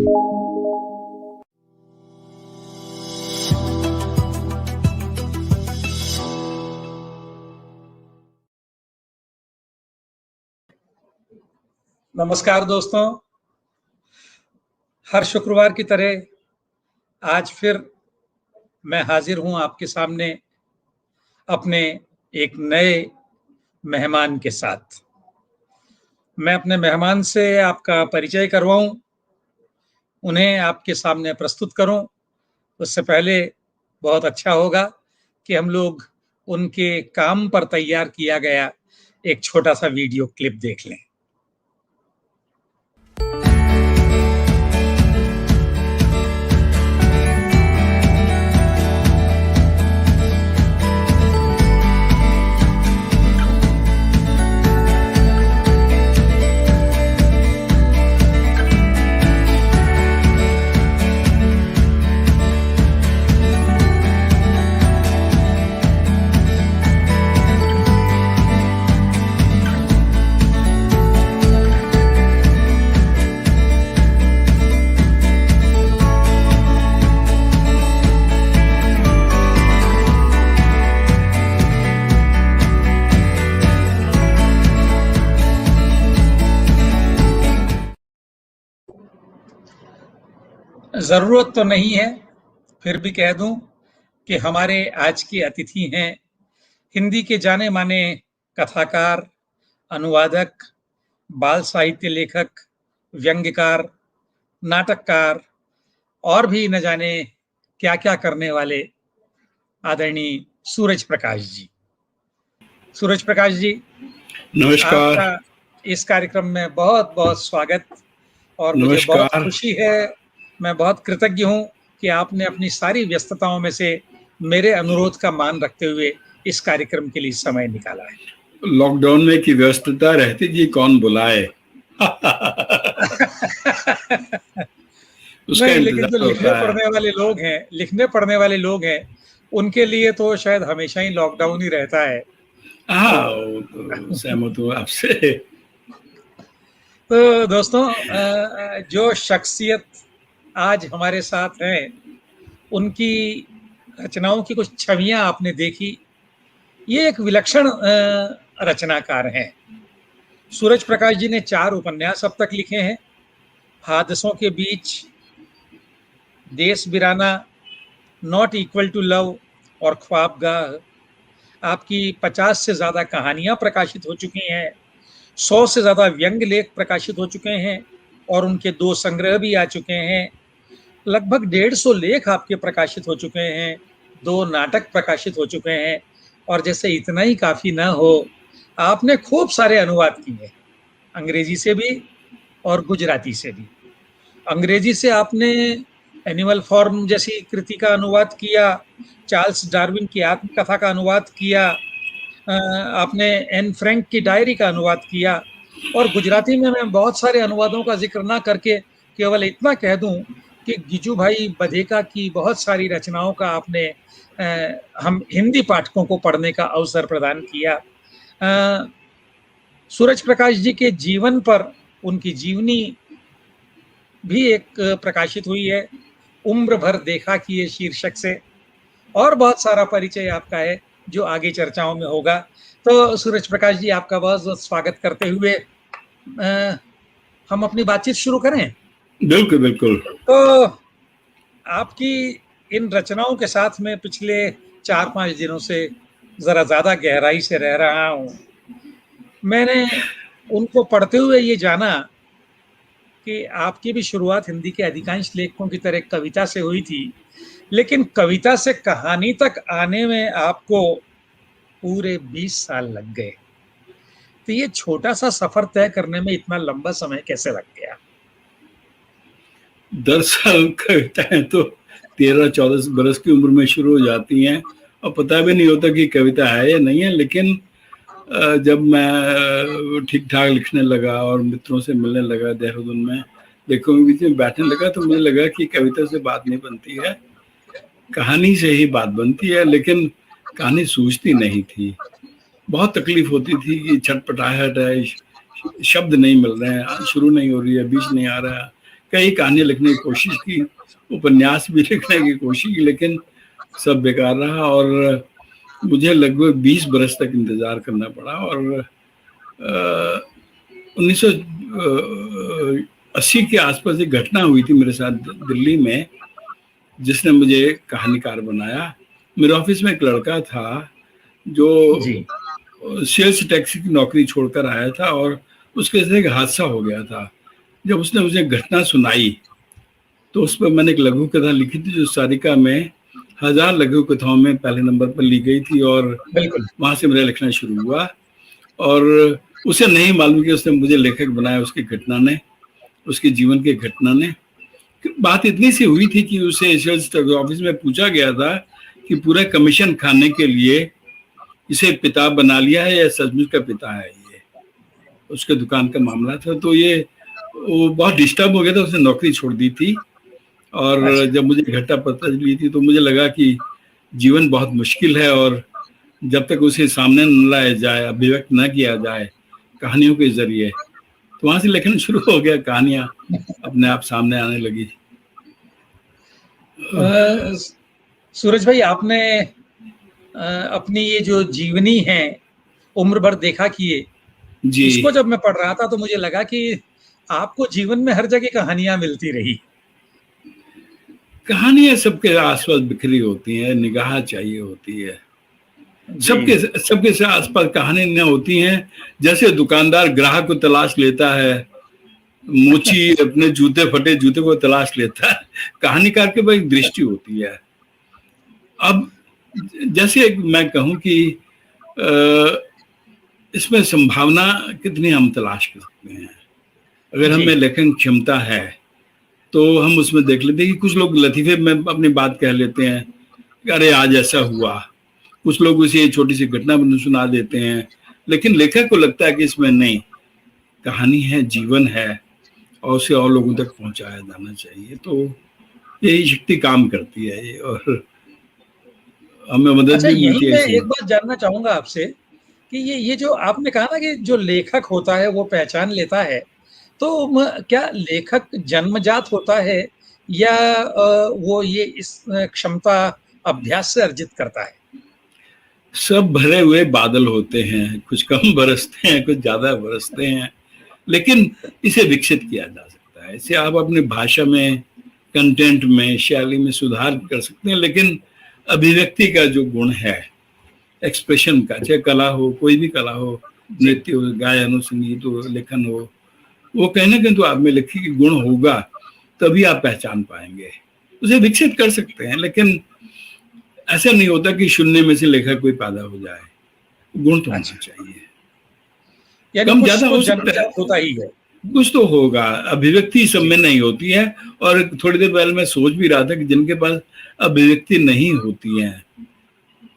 नमस्कार दोस्तों, हर शुक्रवार की तरह आज फिर मैं हाजिर हूं आपके सामने अपने एक नए मेहमान के साथ। मैं अपने मेहमान से आपका परिचय करवाऊं, उन्हें आपके सामने प्रस्तुत करूं, उससे पहले बहुत अच्छा होगा कि हम लोग उनके काम पर तैयार किया गया एक छोटा सा वीडियो क्लिप देख लें। जरूरत तो नहीं है, फिर भी कह दूं कि हमारे आज के अतिथि हैं हिंदी के जाने माने कथाकार, अनुवादक, बाल साहित्य लेखक, व्यंग्यकार, नाटककार और भी न जाने क्या-क्या करने वाले आदरणीय सूरज प्रकाश जी। सूरज प्रकाश जी, नमस्कार। आपका इस कार्यक्रम में बहुत-बहुत स्वागत और मुझे बहुत नमस्कार। खुशी है, मैं बहुत कृतज्ञ हूं कि आपने अपनी सारी व्यस्तताओं में से मेरे अनुरोध का मान रखते हुए इस कार्यक्रम के लिए समय निकाला है। लॉकडाउन में की व्यस्तता रहती जी, कौन बुलाए। उसका नहीं, लेकिन जो इंतजार होता है। लिखने पढ़ने वाले लोग हैं, उनके लिए तो शायद हमेशा ही लॉकडाउन ही रहता है। हाँ, वो तो सहमत हूँ आपसे। तो दोस्तों, जो शख्सियत आज हमारे साथ हैं, उनकी रचनाओं की कुछ छवियां आपने देखी। ये एक विलक्षण रचनाकार हैं। सूरज प्रकाश जी ने 4 उपन्यास अब तक लिखे हैं। हादसों के बीच, देश बिराना, नॉट इक्वल टू लव और ख्वाबगाह। आपकी 50 से ज्यादा कहानियां प्रकाशित हो चुकी हैं, 100 से ज्यादा व्यंग्य लेख प्रकाशित हो चुके हैं और उनके 2 संग्रह भी आ चुके हैं। लगभग 150 लेख आपके प्रकाशित हो चुके हैं, 2 नाटक प्रकाशित हो चुके हैं और जैसे इतना ही काफी ना हो, आपने खूब सारे अनुवाद किए, अंग्रेजी से भी और गुजराती से भी। अंग्रेजी से आपने एनिमल फॉर्म जैसी कृति का अनुवाद किया, चार्ल्स डार्विन की आत्मकथा का अनुवाद किया, आपने एन फ्रैंक की डायरी का अनुवाद किया और गुजराती में मैं बहुत सारे अनुवादों का जिक्र ना करके केवल इतना कह दूं कि गिजूभाई बधेका की बहुत सारी रचनाओं का आपने हम हिंदी पाठकों को पढ़ने का अवसर प्रदान किया। सूरज प्रकाश जी के जीवन पर उनकी जीवनी भी एक प्रकाशित हुई है, उम्र भर देखा कि ये शीर्षक से, और बहुत सारा परिचय आपका है जो आगे चर्चाओं में होगा। तो सूरज प्रकाश जी, आपका बहुत बहुत स्वागत करते हुए हम अपनी बातचीत शुरू करें। बिल्कुल बिल्कुल। तो आपकी इन रचनाओं के साथ में पिछले 4-5 दिनों से जरा ज्यादा गहराई से रह रहा हूं। मैंने उनको पढ़ते हुए ये जाना कि आपकी भी शुरुआत हिंदी के अधिकांश लेखकों की तरह कविता से हुई थी, लेकिन कविता से कहानी तक आने में आपको पूरे 20 साल लग गए। तो ये छोटा सा सफर तय करने में इतना लंबा समय कैसे लग गया? दरअसल कविताएं तो 13-14 बरस की उम्र में शुरू हो जाती हैं और पता भी नहीं होता कि कविता है या नहीं है। लेकिन जब मैं ठीक ठाक लिखने लगा और मित्रों से मिलने लगा देहरादून में, लेखकों के बीच में बैठने लगा, तो मुझे लगा कि कविता से बात नहीं बनती है, कहानी से ही बात बनती है। लेकिन कहानी सूझती नहीं थी, बहुत तकलीफ होती थी कि छटपटाहट है, शब्द नहीं मिल रहे हैं, शुरू नहीं हो रही है, बीच नहीं आ रहा है, कई कहानियां लिखने की कोशिश की, उपन्यास भी लिखने की कोशिश की, लेकिन सब बेकार रहा और मुझे लगभग 20 बरस तक इंतजार करना पड़ा। और 1980 के आसपास एक घटना हुई थी मेरे साथ दिल्ली में, जिसने मुझे कहानीकार बनाया। मेरे ऑफिस में एक लड़का था जो जी सेल्स टैक्सी की नौकरी छोड़कर आया था और उसके साथ एक हादसा हो गया था। जब उसने मुझे घटना सुनाई तो उस पर मैंने एक लघु कथा लिखी थी जो सारिका में 1000 लघु कथाओं में पहले नंबर पर ली गई थी, और बिल्कुल। वहां से मेरा लिखना शुरू हुआ। और उसे नहीं मालूम कि उसने मुझे लेखक बनाया, उसकी घटना ने, उसके जीवन की घटना ने। बात इतनी सी हुई थी कि उसे सेल्स ऑफिस में पूछा गया था कि पूरा कमीशन खाने के लिए इसे पिता बना लिया है या सचमुच का पिता है। ये उसके दुकान का मामला था। तो ये वो बहुत डिस्टर्ब हो गया था, उसने नौकरी छोड़ दी थी। और अच्छा। जब मुझे घटना पता चली थी तो मुझे लगा कि जीवन बहुत मुश्किल है, और जब तक उसे सामने न लाया जाए, अभिव्यक्त न किया जाए कहानियों के जरिए, तो वहां से लेखन शुरू हो गया। कहानियां अपने आप सामने आने लगी। अ, सूरज भाई, आपने अपनी ये जो जीवनी है उम्र भर देखा किए, जी, इसको जब मैं पढ़ रहा था तो मुझे लगा कि आपको जीवन में हर जगह कहानियां मिलती रही। कहानियां सबके आसपास बिखरी होती हैं, निगाह चाहिए होती है। जी सबके सबके से आसपास कहानियां होती हैं। जैसे दुकानदार ग्राहक को तलाश लेता है, मोची अपने जूते फटे जूते को तलाश लेता है, कहानीकार के पास एक दृष्टि होती है। अब जैसे मैं कहूं कि इसमें संभावना कितनी हम तलाश कर सकते हैं। अगर जी हमें लेखन क्षमता है तो हम उसमें देख लेते हैं कि कुछ लोग लतीफे में अपनी बात कह लेते हैं कि अरे आज ऐसा हुआ। कुछ लोग उसे छोटी सी घटना सुना देते हैं, लेकिन लेखक को लगता है कि इसमें नहीं, कहानी है, जीवन है, और उसे और लोगों तक पहुंचाया जाना चाहिए। तो यही शक्ति काम करती है ये, और हमें मदद अच्छा, भी यही मिलती है मैं इससे। एक बात जानना चाहूंगा आपसे कि ये जो आपने कहा ना कि जो लेखक होता है वो पहचान लेता है, तो क्या लेखक जन्मजात होता है या वो ये इस क्षमता अभ्यास से अर्जित करता है? सब भरे हुए बादल होते हैं, कुछ कम बरसते हैं, कुछ ज्यादा बरसते हैं, लेकिन इसे विकसित किया जा सकता है। इसे आप अपनी भाषा में, कंटेंट में, शैली में सुधार कर सकते हैं, लेकिन अभिव्यक्ति का जो गुण है, एक्सप्रेशन का, चाहे कला हो, कोई भी कला हो, जी नृत्य हो, गायन हो, संगीत हो, लेखन हो, वो कहीं ना कहीं तो आप में लिखी गुण होगा, तभी आप पहचान पाएंगे। उसे विकसित कर सकते हैं, लेकिन ऐसा नहीं होता कि शून्य में से लेखक कोई पैदा हो जाए। गुण तो होना अच्छा, चाहिए। यानी कम कुछ ज्यादा तो हो सकता है, जन्मजात होता ही है। कुछ तो होगा। अभिव्यक्ति सब जी में नहीं होती है। और थोड़ी देर पहले मैं सोच भी रहा था कि जिनके पास अभिव्यक्ति नहीं होती है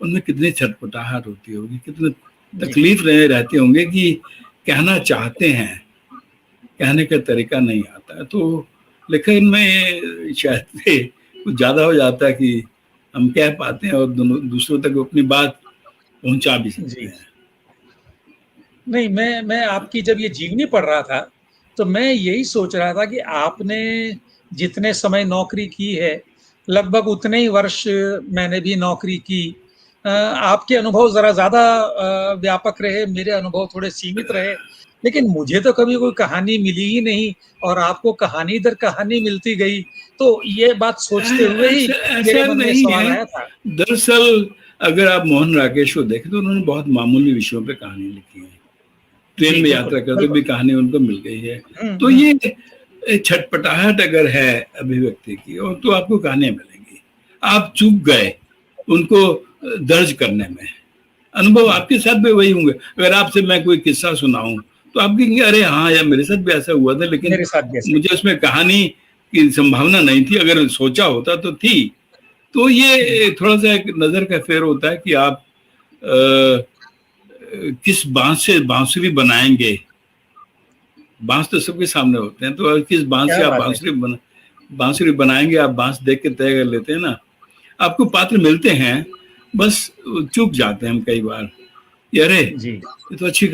उनमें कितनी छटपटाहट होती होगी, कितने जी तकलीफ रहे रहते होंगे कि कहना चाहते हैं, कहने का तरीका नहीं आता है। तो लेकिन में शायद से कुछ ज्यादा हो जाता है कि हम कह पाते हैं और दूसरों तक अपनी बात पहुंचा भी सकते जी। हैं। नहीं, मैं आपकी जब ये जीवनी पढ़ रहा था तो मैं यही सोच रहा था कि आपने जितने समय नौकरी की है, लगभग उतने ही वर्ष मैंने भी नौकरी की। आपके अनुभव जरा ज्यादा व्यापक रहे, मेरे अनुभव थोड़े सीमित रहे, लेकिन मुझे तो कभी कोई कहानी मिली ही नहीं और आपको कहानी दर कहानी मिलती गई। तो ये बात सोचते हुए ही ऐसा मेरे ऐसा मन में नहीं सवाल है। आया था। दरअसल अगर आप मोहन राकेश को देखें तो उन्होंने बहुत मामूली विषयों पे कहानी लिखी है। ट्रेन जी में बिल्कुल यात्रा करते बिल्कुल। भी कहानी उनको मिल गई है। तो ये छटपटाहट अगर है अभिव्यक्ति की, और तो आपको कहानियां मिलेंगी। आप चूक गए उनको दर्ज करने में, अनुभव जी आपके साथ भी वही होंगे। अगर आपसे मैं कोई किस्सा सुनाऊं तो आप कहेंगे अरे हाँ यार, मेरे साथ भी ऐसा हुआ था, लेकिन मेरे साथ भी ऐसा मुझे उसमें कहानी की संभावना नहीं थी, अगर सोचा होता तो थी। तो ही। ये थोड़ा सा एक नजर का फेर होता है कि आप अ, किस बांस से बांसुरी बनाएंगे। बांस तो सबके सामने होते हैं, तो किस बांस क्या से आप बात है। बांसुरी बनाएंगे। आप बांस देख के तय कर लेते हैं ना। आपको पात्र मिलते हैं, बस चूक जाते हैं हम कई बार। ये अरे, जी ये तो अच्छी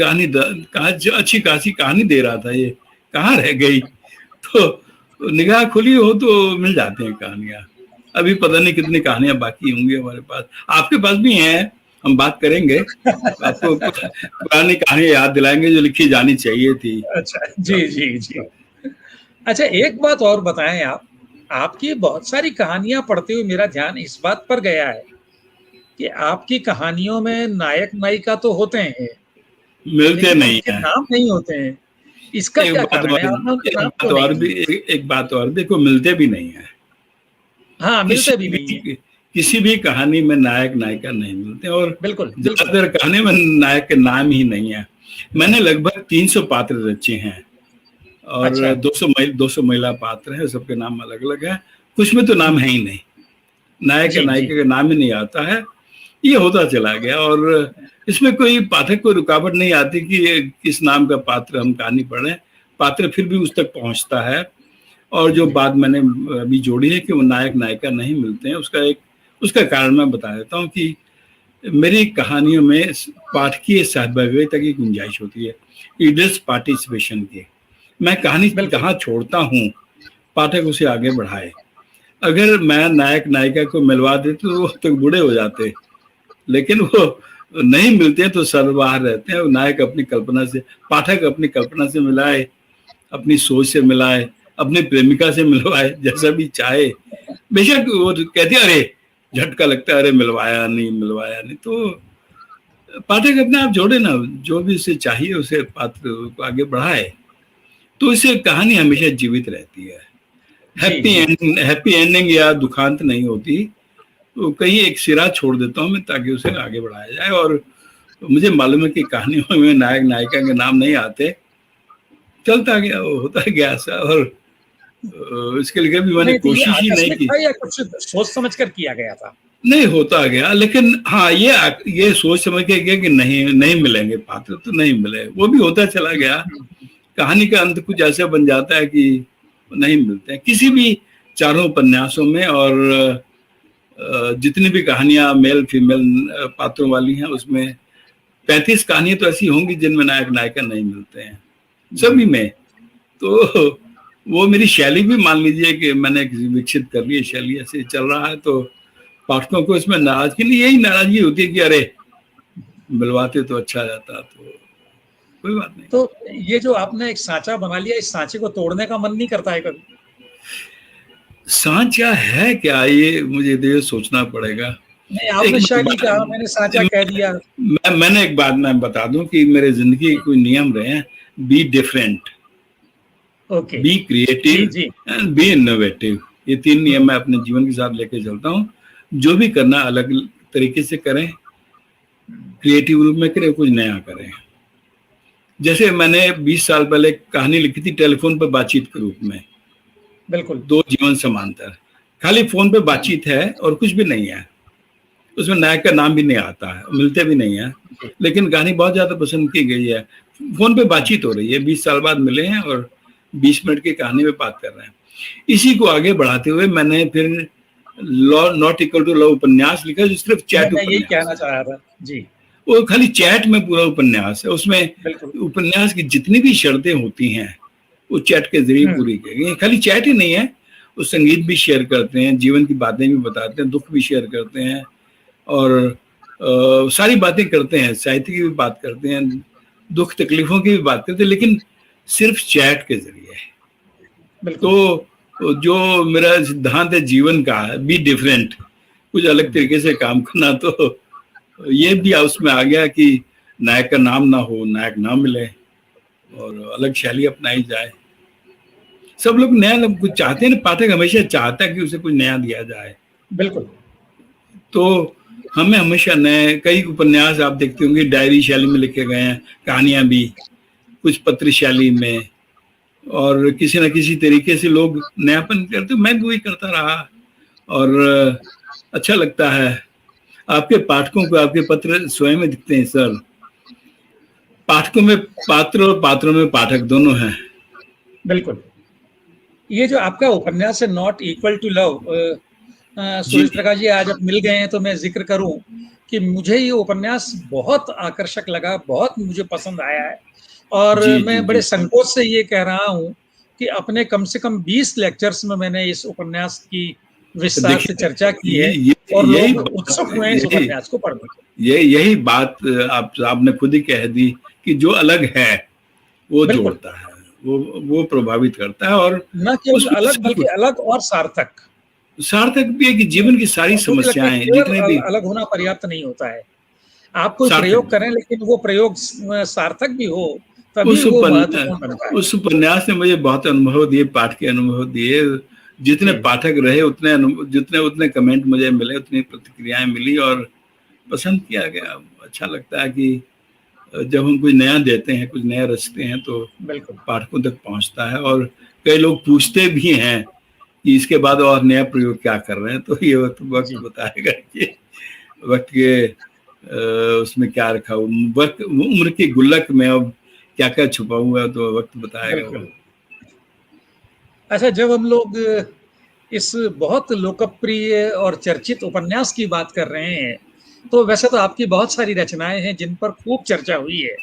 खासी कहानी दे रहा था, ये कहाँ रह गई। तो निगाह खुली हो तो मिल जाती हैं कहानियां। अभी पता नहीं कितनी कहानियां बाकी होंगी हमारे पास, आपके पास भी हैं, हम बात करेंगे, आपको पुरानी कहानियां याद दिलाएंगे जो लिखी जानी चाहिए थी। अच्छा, जी जी जी। अच्छा, एक बात और बताएं आप, आपकी बहुत सारी कहानियां पढ़ते हुए मेरा ध्यान इस बात पर गया है कि आपकी कहानियों में नायक नायिका तो होते हैं, मिलते लेकिन नहीं उनके हैं। नाम नहीं होते हैं। इसका एक क्या बात कारण है? और आपने उनके एक नाम बात क्यों नहीं और भी दिए? एक बात और देखो, मिलते भी नहीं है। हाँ, मिलते भी किसी नहीं है। भी किसी भी कहानी में नायक नायिका नहीं मिलते, और बिल्कुल बिल्कुल। ज्यादातर कहानी में नायक के नाम ही नहीं है। मैंने लगभग 300 पात्र रचे हैं, और अच्छा। 200 महिला पात्र हैं, सबके नाम अलग अलग है। कुछ में तो नाम है ही नहीं, नायक या जी जी। नायिका का नाम ही नहीं आता है। ये होता चला गया, और इसमें कोई पाठक को रुकावट नहीं आती कि ये किस नाम का पात्र हम कहानी पढ़ें, पात्र फिर भी उस तक पहुंचता है। और जो बात मैंने अभी जोड़ी है कि वो नायक नायिका नहीं मिलते हैं, उसका कारण मैं बता देता हूँ कि मेरी कहानियों में पाठकीय सहभागिता की गुंजाइश होती है, रीडर्स पार्टिसिपेशन की। मैं कहानी बिल्कुल। जहाँ छोड़ता हूँ, पाठक उसे आगे बढ़ाए। अगर मैं नायक नायिका को मिलवा देते तो वो तक बूढ़े हो जाते, लेकिन वो नहीं मिलते हैं तो सर्वबाह रहते हैं। नायक अपनी कल्पना से, पाठक अपनी कल्पना से मिलाए, अपनी सोच से मिलाए, अपनी प्रेमिका से मिलवाए, जैसा भी चाहे। बेशक वो कहते हैं अरे झटका लगता है, अरे मिलवाया नहीं, तो पाठक अपने आप जोड़े ना, जो भी उसे चाहिए उसे पात्र को आगे बढ़ाए, तो इससे कहानी हमेशा जीवित रहती है। जी जी। हैप्पी एंडिंग या दुखांत नहीं होती, तो कहीं एक सिरा छोड़ देता हूँ मैं ताकि उसे आगे बढ़ाया जाए। और मुझे मालूम है कि कहानियों में नायक नायिका के नाम नहीं आते, चलता गया, होता गया ऐसा। और इसके लिए भी मैंने नहीं, तो ये कोशिश ही नहीं आकस्मिक की। था या कुछ सोच समझ कर किया गया था? नहीं, होता गया, लेकिन हाँ, ये सोच समझ के गया कि नहीं नहीं मिलेंगे पात्र, तो नहीं मिले, वो भी होता चला गया। कहानी का अंत कुछ ऐसा बन जाता है कि नहीं मिलते हैं किसी भी चारों उपन्यासों में। और जितनी भी कहानियां मेल फीमेल पात्रों वाली हैं, उसमें 35 कहानियां तो ऐसी होंगी जिनमें नायक नायिका नहीं मिलते हैं, सभी में। तो वो मेरी शैली भी मान लीजिए कि मैंने विकसित कर ली है, शैली ऐसे चल रहा है, तो पाठकों को इसमें नाराजगी नहीं, यही नाराजगी होती है कि अरे मिलवाते तो अच्छा जाता, तो कोई बात नहीं। तो ये जो आपने एक सांचा बना लिया, इस सांचे को तोड़ने का मन नहीं करता है कभी? सांचा है क्या, ये मुझे देर सोचना पड़ेगा। नहीं, एक आपने शायद ही बात, कहा, मैंने सांचा कह दिया। मैंने एक बात मैं बता दूं कि मेरे जिंदगी के कोई नियम रहे हैं। Be different, okay. बी जी क्रिएटिव जी। And be innovative. ये 3 नियम मैं अपने जीवन के साथ लेके चलता हूँ। जो भी करना अलग तरीके से करें, क्रिएटिव रूप में करें, कुछ नया करें। जैसे मैंने 20 साल पहले कहानी लिखी थी टेलीफोन पर बातचीत के रूप में, बिल्कुल। 2 जीवन समांतर। खाली फोन पे बातचीत है और कुछ भी नहीं है, उसमें नायक का नाम भी नहीं आता है, मिलते भी नहीं है, जी। लेकिन कहानी बहुत ज्यादा पसंद की गई है। फोन पे बातचीत हो रही है, 20 साल बाद मिले हैं और 20 मिनट की कहानी में बात कर रहे हैं। इसी को आगे बढ़ाते हुए मैंने फिर law not equal to love उपन्यास लिखा, जो सिर्फ चैट मैं यही उपन्यास कहना है। चाह रहा था जी। वो खाली चैट में पूरा उपन्यास है, उसमें बिल्कुल। उपन्यास की जितनी भी शर्तें होती हैं वो चैट के जरिए पूरी की गई। खाली चैट ही नहीं है, वो संगीत भी शेयर करते हैं, जीवन की बातें भी बताते हैं, दुख भी शेयर करते हैं, और सारी बातें करते हैं, साहित्य की भी बात करते हैं, दुख तकलीफों की भी बात करते हैं, लेकिन सिर्फ चैट के जरिए। बिल्कुल। तो जो मेरा सिद्धांत है जीवन का, बी डिफरेंट, कुछ अलग तरीके से काम करना, तो ये भी उसमें आ गया कि नायक का नाम ना हो, नायक ना मिले, और अलग शैली अपनाई जाए। सब लोग नया कुछ चाहते हैं ना, पाठक हमेशा चाहता है कि उसे कुछ नया दिया जाए। बिल्कुल। तो हमें हमेशा नए, कई उपन्यास आप देखते होंगे डायरी शैली में लिखे गए हैं, कहानियां भी कुछ पत्र शैली में, और किसी न किसी तरीके से लोग नयापन करते। मैं भी वही करता रहा, और अच्छा लगता है। आपके पाठकों को आपके पत्र स्वयं में दिखते हैं सर। पाठकों में पात्र और पात्रों में पाठक दोनों हैं। बिल्कुल। ये जो आपका उपन्यास है नॉट इक्वल टू लव, जी सुरेश प्रकाश जी, आज आप मिल गए हैं तो मैं जिक्र करूं कि मुझे ये उपन्यास बहुत आकर्षक लगा, बहुत मुझे पसंद आया है। और जी जी मैं बड़े जी संकोच से ये कह रहा हूं कि अपने कम से कम 20 लेक्चर्स में मैंने इस उपन्यास की विस्तार से देखिए, चर्चा की है और यही लोग बात, उत्सुक हुए हैं इस उपन्यास को पढ़ने के। यही बात आपने खुद ही कह दी कि जो अलग है वो बिल्कुल, जोड़ता है, वो प्रभावित करता है, और न केवल उसमें अलग सब बल्कि कुछ अलग और सार्थक। सार्थक भी है कि जीवन की सारी और मुझे लगता है समस्याएं केवल जितने भी अलग होना पर्याप्त नहीं होता है। आप कोई सार्थक प्रयोग भी। करें लेकिन वो प्रयोग सार्थक भी हो, तभी उस वो उपन्यास महत्वपूर्ण बनता है। उस उपन्यास ने मुझे बहुत अनुभव दिए, पाठ के अनुभव दिए। जितने जी, पाठक रहे उतने जितने उतने कमेंट मुझे मिले, उतनी प्रतिक्रियाएं मिली, और पसंद किया गया। अच्छा लगता है कि जब हम कुछ नया देते हैं, कुछ नया रचते हैं, तो बिल्कुल। पाठकों तक पहुंचता है। और कई लोग पूछते भी हैं कि इसके बाद और नया प्रयोग क्या कर रहे हैं, तो ये वक्त जी, बताएगा कि वक्त के उसमें क्या रखा हुआ, वक्त उम्र की गुल्लक में अब क्या क्या छुपा हुआ है, तो वक्त बताएगा बिल्कुल। वो। अच्छा, जब हम लोग इस बहुत लोकप्रिय और चर्चित उपन्यास की बात कर रहे हैं, तो वैसे तो आपकी बहुत सारी रचनाएं हैं जिन पर खूब चर्चा हुई है।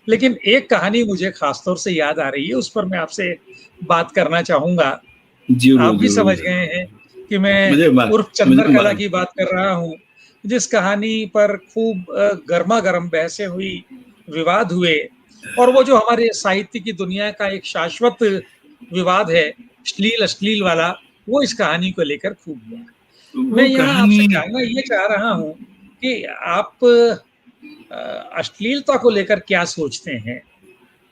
लेकिन एक कहानी मुझे खास तौर से याद आ रही है, उस पर मैं आपसे बात करना चाहूँगा। आप जरूर भी समझ जरूर। गए हैं कि मैं मुझे उर्फ मुझे चंद्रकला की बात कर रहा हूँ, जिस कहानी पर खूब गरमा-गरम बहसें हुई, विवाद हुए और वो जो हमारे साहित्य की दुनिया का एक शाश्वत विवाद है, अश्लील वाला, वो इस कहानी को लेकर खूब हुआ। मैं वो यहाँ कहानी। आपसे जानना ये चाह रहा हूँ कि आप अ, अश्लीलता को लेकर क्या सोचते हैं?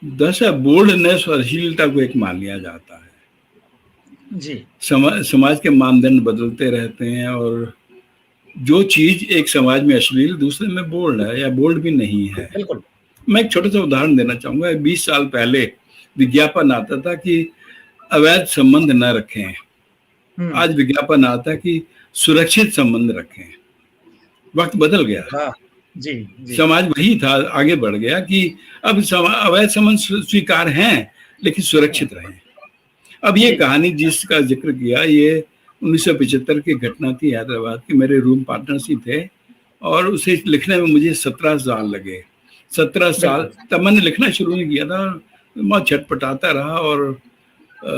दरअसल बोल्डनेस और अश्लीलता को एक मान लिया जाता है। जी, समाज के मानदंड बदलते रहते हैं, और जो चीज एक समाज में अश्लील, दूसरे में बोल्ड है या बोल्ड भी नहीं है। बिल्कुल। मैं एक छोटा सा उदाहरण देना चाहूंगा। 20 साल पहले विज्ञापन आता था कि अवैध संबंध न रखें। हुँ, आज विज्ञापन आता है कि सुरक्षित संबंध रखें। वक्त बदल गया। वाह! जी, जी, समाज वही था, आगे बढ़ गया कि अब अवैध संबंध स्वीकार हैं, लेकिन हाँ, सुरक्षित रहें। अब ये जी, कहानी जिसका जिक्र किया, ये 1975 की घटना थी हैदराबाद की। मेरे रूम पार्टनर्स ही थे, और उसे लिखने में मुझे 17 साल लगे। 17 साल बिल्कुल। तब मैंने लिखना शुरू नहीं किया था, बहुत छटपटाता रहा। और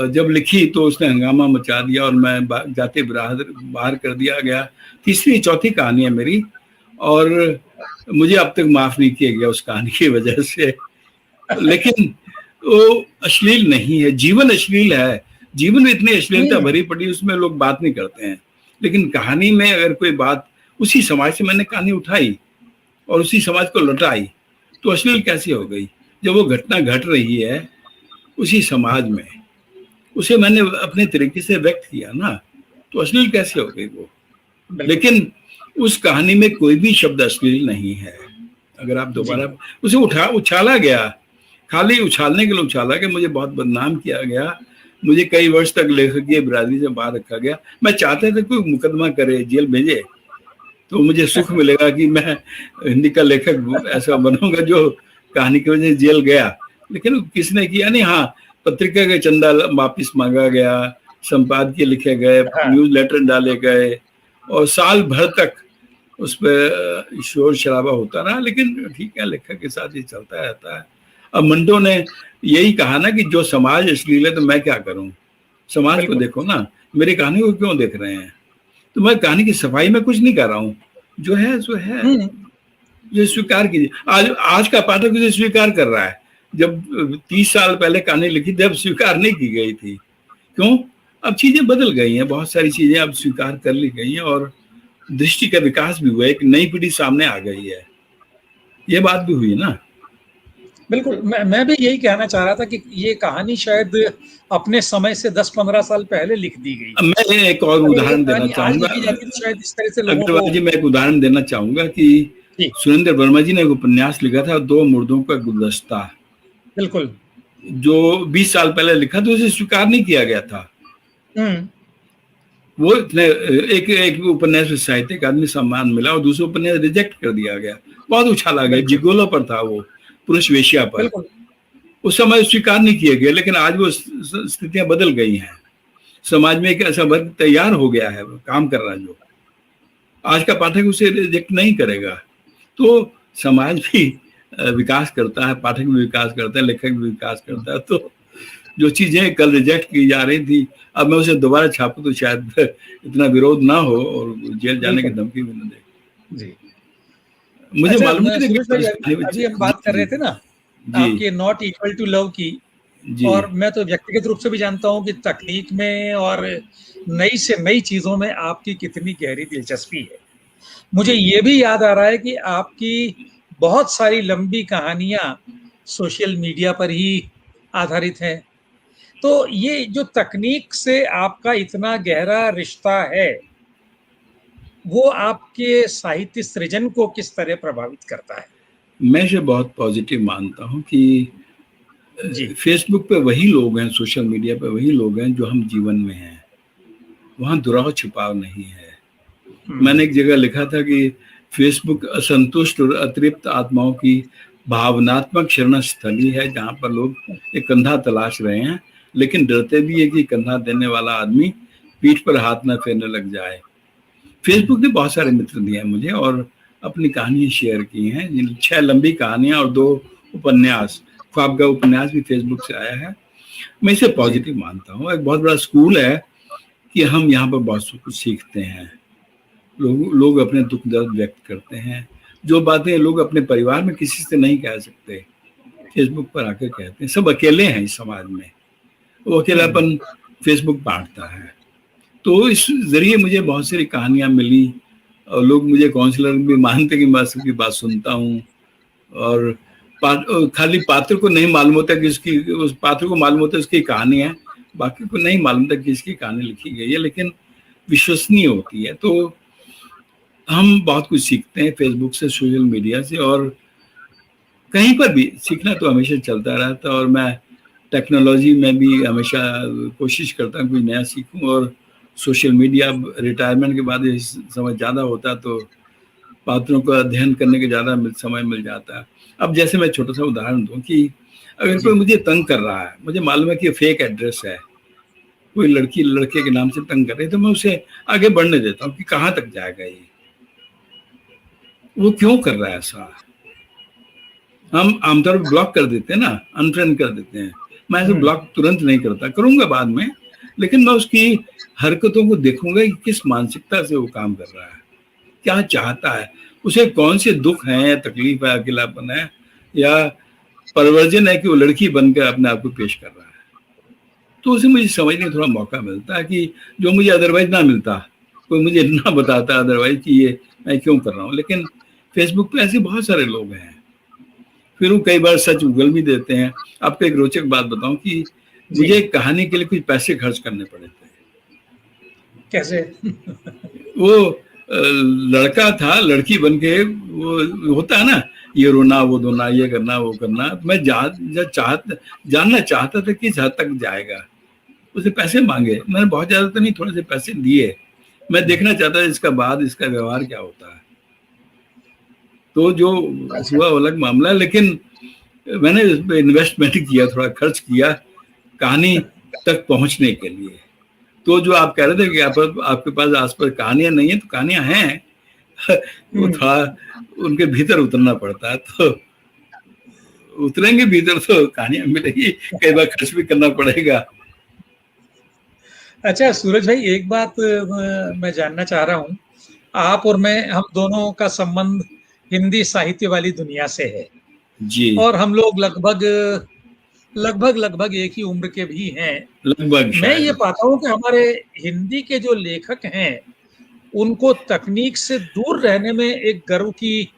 जब लिखी तो उसने हंगामा मचा दिया, और मैं जाते बाहर कर दिया गया। तीसरी चौथी कहानी है मेरी, और मुझे अब तक माफ नहीं किया गया उस कहानी की वजह से। लेकिन वो अश्लील नहीं है, जीवन अश्लील है। जीवन में इतनी अश्लीलता हुँ, भरी पड़ी, उसमें लोग बात नहीं करते हैं। लेकिन कहानी में अगर कोई बात, उसी समाज से मैंने कहानी उठाई और उसी समाज को लौटाई, तो अश्लील कैसे हो गई? जब वो घटना घट रही है उसी समाज में, उसे मैंने अपने तरीके से व्यक्त किया ना, तो अश्लील कैसे हो गई वो? बिल्कुल। लेकिन उस कहानी में कोई भी शब्द अश्लील नहीं है। अगर आप जी, दोबारा, उसे उछाला गया, खाली उछालने के लिए उछाला कि मुझे बहुत बदनाम किया गया। मुझे कई वर्ष तक लेखकीय बिरादरी से बाहर रखा गया। मैं चाहता था कोई मुकदमा करे, जेल भेजे, तो मुझे सुख मिलेगा कि मैं हिंदी का लेखक ऐसा बनूंगा जो कहानी की वजह से जेल गया। लेकिन किसने किया नहीं। हाँ, पत्रिका का चंदा वापिस मांगा गया, संपादकीय लिखे गए, हाँ, न्यूज लेटर डाले गए, और साल भर तक उस पर शोर शराबा होता रहा। लेकिन ठीक है, लेखक के साथ ये चलता रहता है। अब मंटो ने यही कहा ना कि जो समाज अश्लील है तो मैं क्या करूं? समाज को बिल्कुल। देखो ना, मेरी कहानी को क्यों देख रहे हैं? तो मैं कहानी की सफाई में कुछ नहीं कर रहा हूँ, जो है सो है। हुँ, ये स्वीकार कीजिए। आज आज का पाठक उसे स्वीकार कर रहा है। जब 30 साल पहले कहानी लिखी थी, अब स्वीकार नहीं की गई थी। क्यों? अब चीजें बदल गई हैं, बहुत सारी चीजें अब स्वीकार कर ली गई हैं, और दृष्टि का विकास भी हुआ है, एक नई पीढ़ी सामने आ गई है। ये बात भी हुई ना। बिल्कुल, मैं भी यही कहना चाह रहा था कि ये कहानी शायद अपने समय से 10-15 साल पहले लिख दी गई। अब मैं एक और अगर ये उदाहरण देना कहानी आज चाहूंगा। लिखी जाती तो शायद इस तरह से लोगों को। अग्रवाल जी, मैं एक उदाहरण देना चाहूंगा कि जी, सुरेंद्र वर्मा जी ने एक उपन्यास लिखा था, दो मुर्दों का गुलदस्ता, बिल्कुल। जो 20 साल पहले लिखा था, उसे स्वीकार नहीं किया गया था। हुँ, वो इतने एक एक उपन्यास में साहित्य अकादमी सम्मान मिला, और दूसरे उपन्यास रिजेक्ट कर दिया गया। बहुत उछाला गया, बिल्कुल, जिगोलो पर था वो, पुरुष वेश्या पर। बिल्कुल। उस समय स्वीकार नहीं किए गए, लेकिन आज वो स्थितियां बदल गई हैं। समाज में एक ऐसा वर्ग तैयार हो गया है काम कर रहा है, जो आज का पाठक उसे रिजेक्ट नहीं करेगा। तो समाज भी विकास करता है, पाठक भी विकास करता है, लेखक भी विकास करता है। तो जो चीजें कल रिजेक्ट की जा रही थी, अब मैं उसे दोबारा छापूं तो शायद इतना विरोध ना हो और जेल जाने की बिल्कुल धमकी भी न दे। जी। मुझे अच्छा मालूम नहीं था सूरज कि भाई, इस अभी कहानी में अभी हम जी बात कर जी रहे थे ना जी आपके नॉट इक्वल टू लव की, जी और मैं तो व्यक्तिगत रूप से भी जानता हूँ कि तकनीक में और नई से नई चीजों में आपकी कितनी गहरी दिलचस्पी है। मुझे ये भी याद आ रहा है कि आपकी बहुत सारी लंबी कहानियां सोशल मीडिया पर ही आधारित हैं। तो ये जो तकनीक से आपका इतना गहरा रिश्ता है, वो आपके साहित्य सृजन को किस तरह प्रभावित करता है? मैं इसे बहुत पॉजिटिव मानता हूँ कि जी। फेसबुक पे वही लोग हैं, सोशल मीडिया पे वही लोग हैं जो हम जीवन में हैं। वहाँ दुराव छिपाव नहीं है। मैंने एक जगह लिखा था कि फेसबुक असंतुष्ट और अतृप्त आत्माओं की भावनात्मक शरण स्थली है, जहाँ पर लोग एक कंधा तलाश रहे हैं, लेकिन डरते भी है कि कंधा देने वाला आदमी पीठ पर हाथ न फेरने लग जाए। फेसबुक ने बहुत सारे मित्र दिए हैं मुझे और अपनी कहानियां शेयर की हैं। 6 लंबी कहानियां और 2 उपन्यास, ख्वाब का उपन्यास भी फेसबुक से आया है। मैं इसे जी। पॉजिटिव मानता हूँ। एक बहुत बड़ा स्कूल है कि हम यहाँ पर बहुत कुछ सीखते हैं। लोग लोग अपने दुख दर्द व्यक्त करते हैं। जो बातें लोग अपने परिवार में किसी से नहीं कह सकते, फेसबुक पर आकर कहते हैं। सब अकेले हैं इस समाज में, वो हम्म। अकेलापन फेसबुक बांटता है। तो इस ज़रिए मुझे बहुत सारी कहानियाँ मिली और लोग मुझे काउंसलर भी मानते कि मैं सबकी बात सुनता हूँ। और खाली पात्र को नहीं मालूम होता कि इसकी, उस पात्र को मालूम होता है उसकी कहानी है, बाकी को नहीं मालूम था कि इसकी कहानी लिखी गई है, लेकिन विश्वसनीय होती है। तो हम बहुत कुछ सीखते हैं फेसबुक से, सोशल मीडिया से, और कहीं पर भी सीखना तो हमेशा चलता रहता है। और मैं टेक्नोलॉजी में भी हमेशा कोशिश करता हूँ कुछ नया सीखूं। और सोशल मीडिया रिटायरमेंट के बाद ये समय ज़्यादा होता तो पात्रों का अध्ययन करने के ज़्यादा समय मिल जाता है। अब जैसे मैं छोटा सा उदाहरण दूं कि अगर कोई जी। मुझे तंग कर रहा है, मुझे मालूम है कि फेक एड्रेस है, कोई लड़की लड़के के नाम से तंग कर रही है, तो मैं उसे आगे बढ़ने देता हूँ कि कहाँ तक जाएगा ये, वो क्यों कर रहा है ऐसा। हम आमतौर पर ब्लॉक कर देते हैं ना, अनफ्रेंड कर देते हैं। मैं ऐसे हम्म। ब्लॉक तुरंत नहीं करता, करूंगा बाद में, लेकिन मैं उसकी हरकतों को देखूंगा कि किस मानसिकता से वो काम कर रहा है, क्या चाहता है, उसे कौन से दुख हैं या तकलीफ है, अकेलापन है, या परवर्जन है कि वो लड़की बनकर अपने आप को पेश कर रहा है। तो उसे मुझे समझने का थोड़ा मौका मिलता है कि जो मुझे अदरवाइज ना मिलता, कोई मुझे ना बताता अदरवाइज कि ये मैं क्यों कर रहा हूँ। लेकिन फेसबुक पे ऐसे बहुत सारे लोग हैं, फिर वो कई बार सच उगल भी देते हैं। आपको एक रोचक बात बताऊं कि जी। मुझे एक कहानी के लिए कुछ पैसे खर्च करने पड़े थे। कैसे? वो लड़का था, लड़की बन के, वो होता है ना, ये रोना वो धोना, ये करना वो करना। मैं जानना चाहता था किस हद तक जाएगा। उसे पैसे मांगे, मैंने बहुत ज्यादा तो नहीं, थोड़े से पैसे दिए। मैं देखना चाहता था इसका बाद इसका व्यवहार क्या होता है। तो जो अच्छा। हुआ वो अलग मामला है, लेकिन मैंने इस पे इन्वेस्टमेंट किया, थोड़ा खर्च किया कहानी तक पहुंचने के लिए। तो जो आप कह रहे थे कि आपके पास आसपास कहानियां नहीं है, तो कहानियां हैं। वो हम्म। थोड़ा उनके भीतर उतरना पड़ता है, तो उतरेंगे भीतर तो कहानियां मिलेगी। कई बार खर्च भी करना पड़ेगा। अच्छा सूरज भाई, एक बात मैं जानना चाह रहा हूँ। आप और मैं, हम दोनों का संबंध हिंदी साहित्य वाली दुनिया से है, जी, और हम लोग लगभग लगभग लगभग एक ही उम्र के भी हैं। लगभग मैं ये शायद। पाता हूँ कि हमारे हिंदी के जो लेखक हैं, उनको तकनीक से दूर रहने में एक गर्व की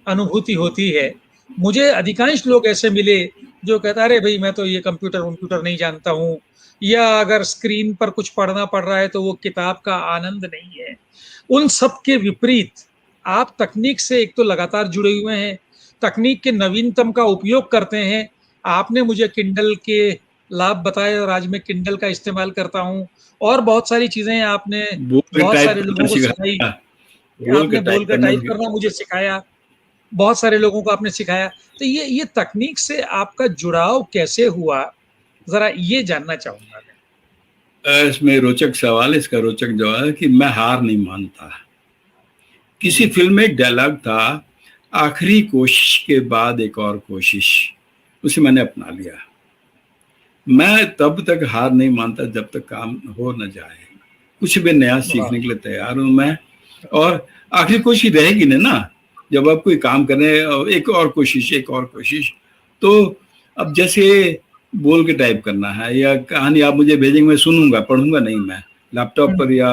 अनुभूति होती है। मुझे अधिकांश लोग ऐसे मिले जो कहता अरे भाई मैं तो ये कंप्यूटर वम्प्यूटर नहीं जानता हूँ, या अगर स्क्रीन पर कुछ पढ़ना पड़ रहा है तो वो किताब का आनंद नहीं है। उन सब के विपरीत आप तकनीक से एक तो लगातार जुड़े हुए हैं, तकनीक के नवीनतम का उपयोग करते हैं। आपने मुझे किंडल के लाभ बताए और आज मैं किंडल का इस्तेमाल करता हूँ, और बहुत सारी चीजें आपने बोल के बहुत टाइप सारे करना लोगों को सिखाई। सिखाया, बोल के आपने टाइप बोलकर करना टाइप करना मुझे सिखाया, बहुत सारे लोगों को आपने सिखाया। तो ये तकनीक से आपका जुड़ाव कैसे हुआ, जरा ये जानना चाहूंगा मैं। इसमें रोचक सवाल, इसका रोचक जवाब है कि मैं हार नहीं मानता। किसी जी। फिल्म में एक डायलॉग था, आखिरी कोशिश के बाद एक और कोशिश, उसे मैंने अपना लिया। मैं तब तक हार नहीं मानता जब तक काम हो न जाए। कुछ भी नया सीखने के लिए तैयार हूं मैं। और आखिर कोशिश रहेगी ना, जब आप कोई काम कर रहे हैं, एक और कोशिश, एक और कोशिश। तो अब जैसे बोल के टाइप करना है या कहानी आप मुझे भेजेंगे, मैं सुनूंगा, पढ़ूंगा नहीं, मैं लैपटॉप पर या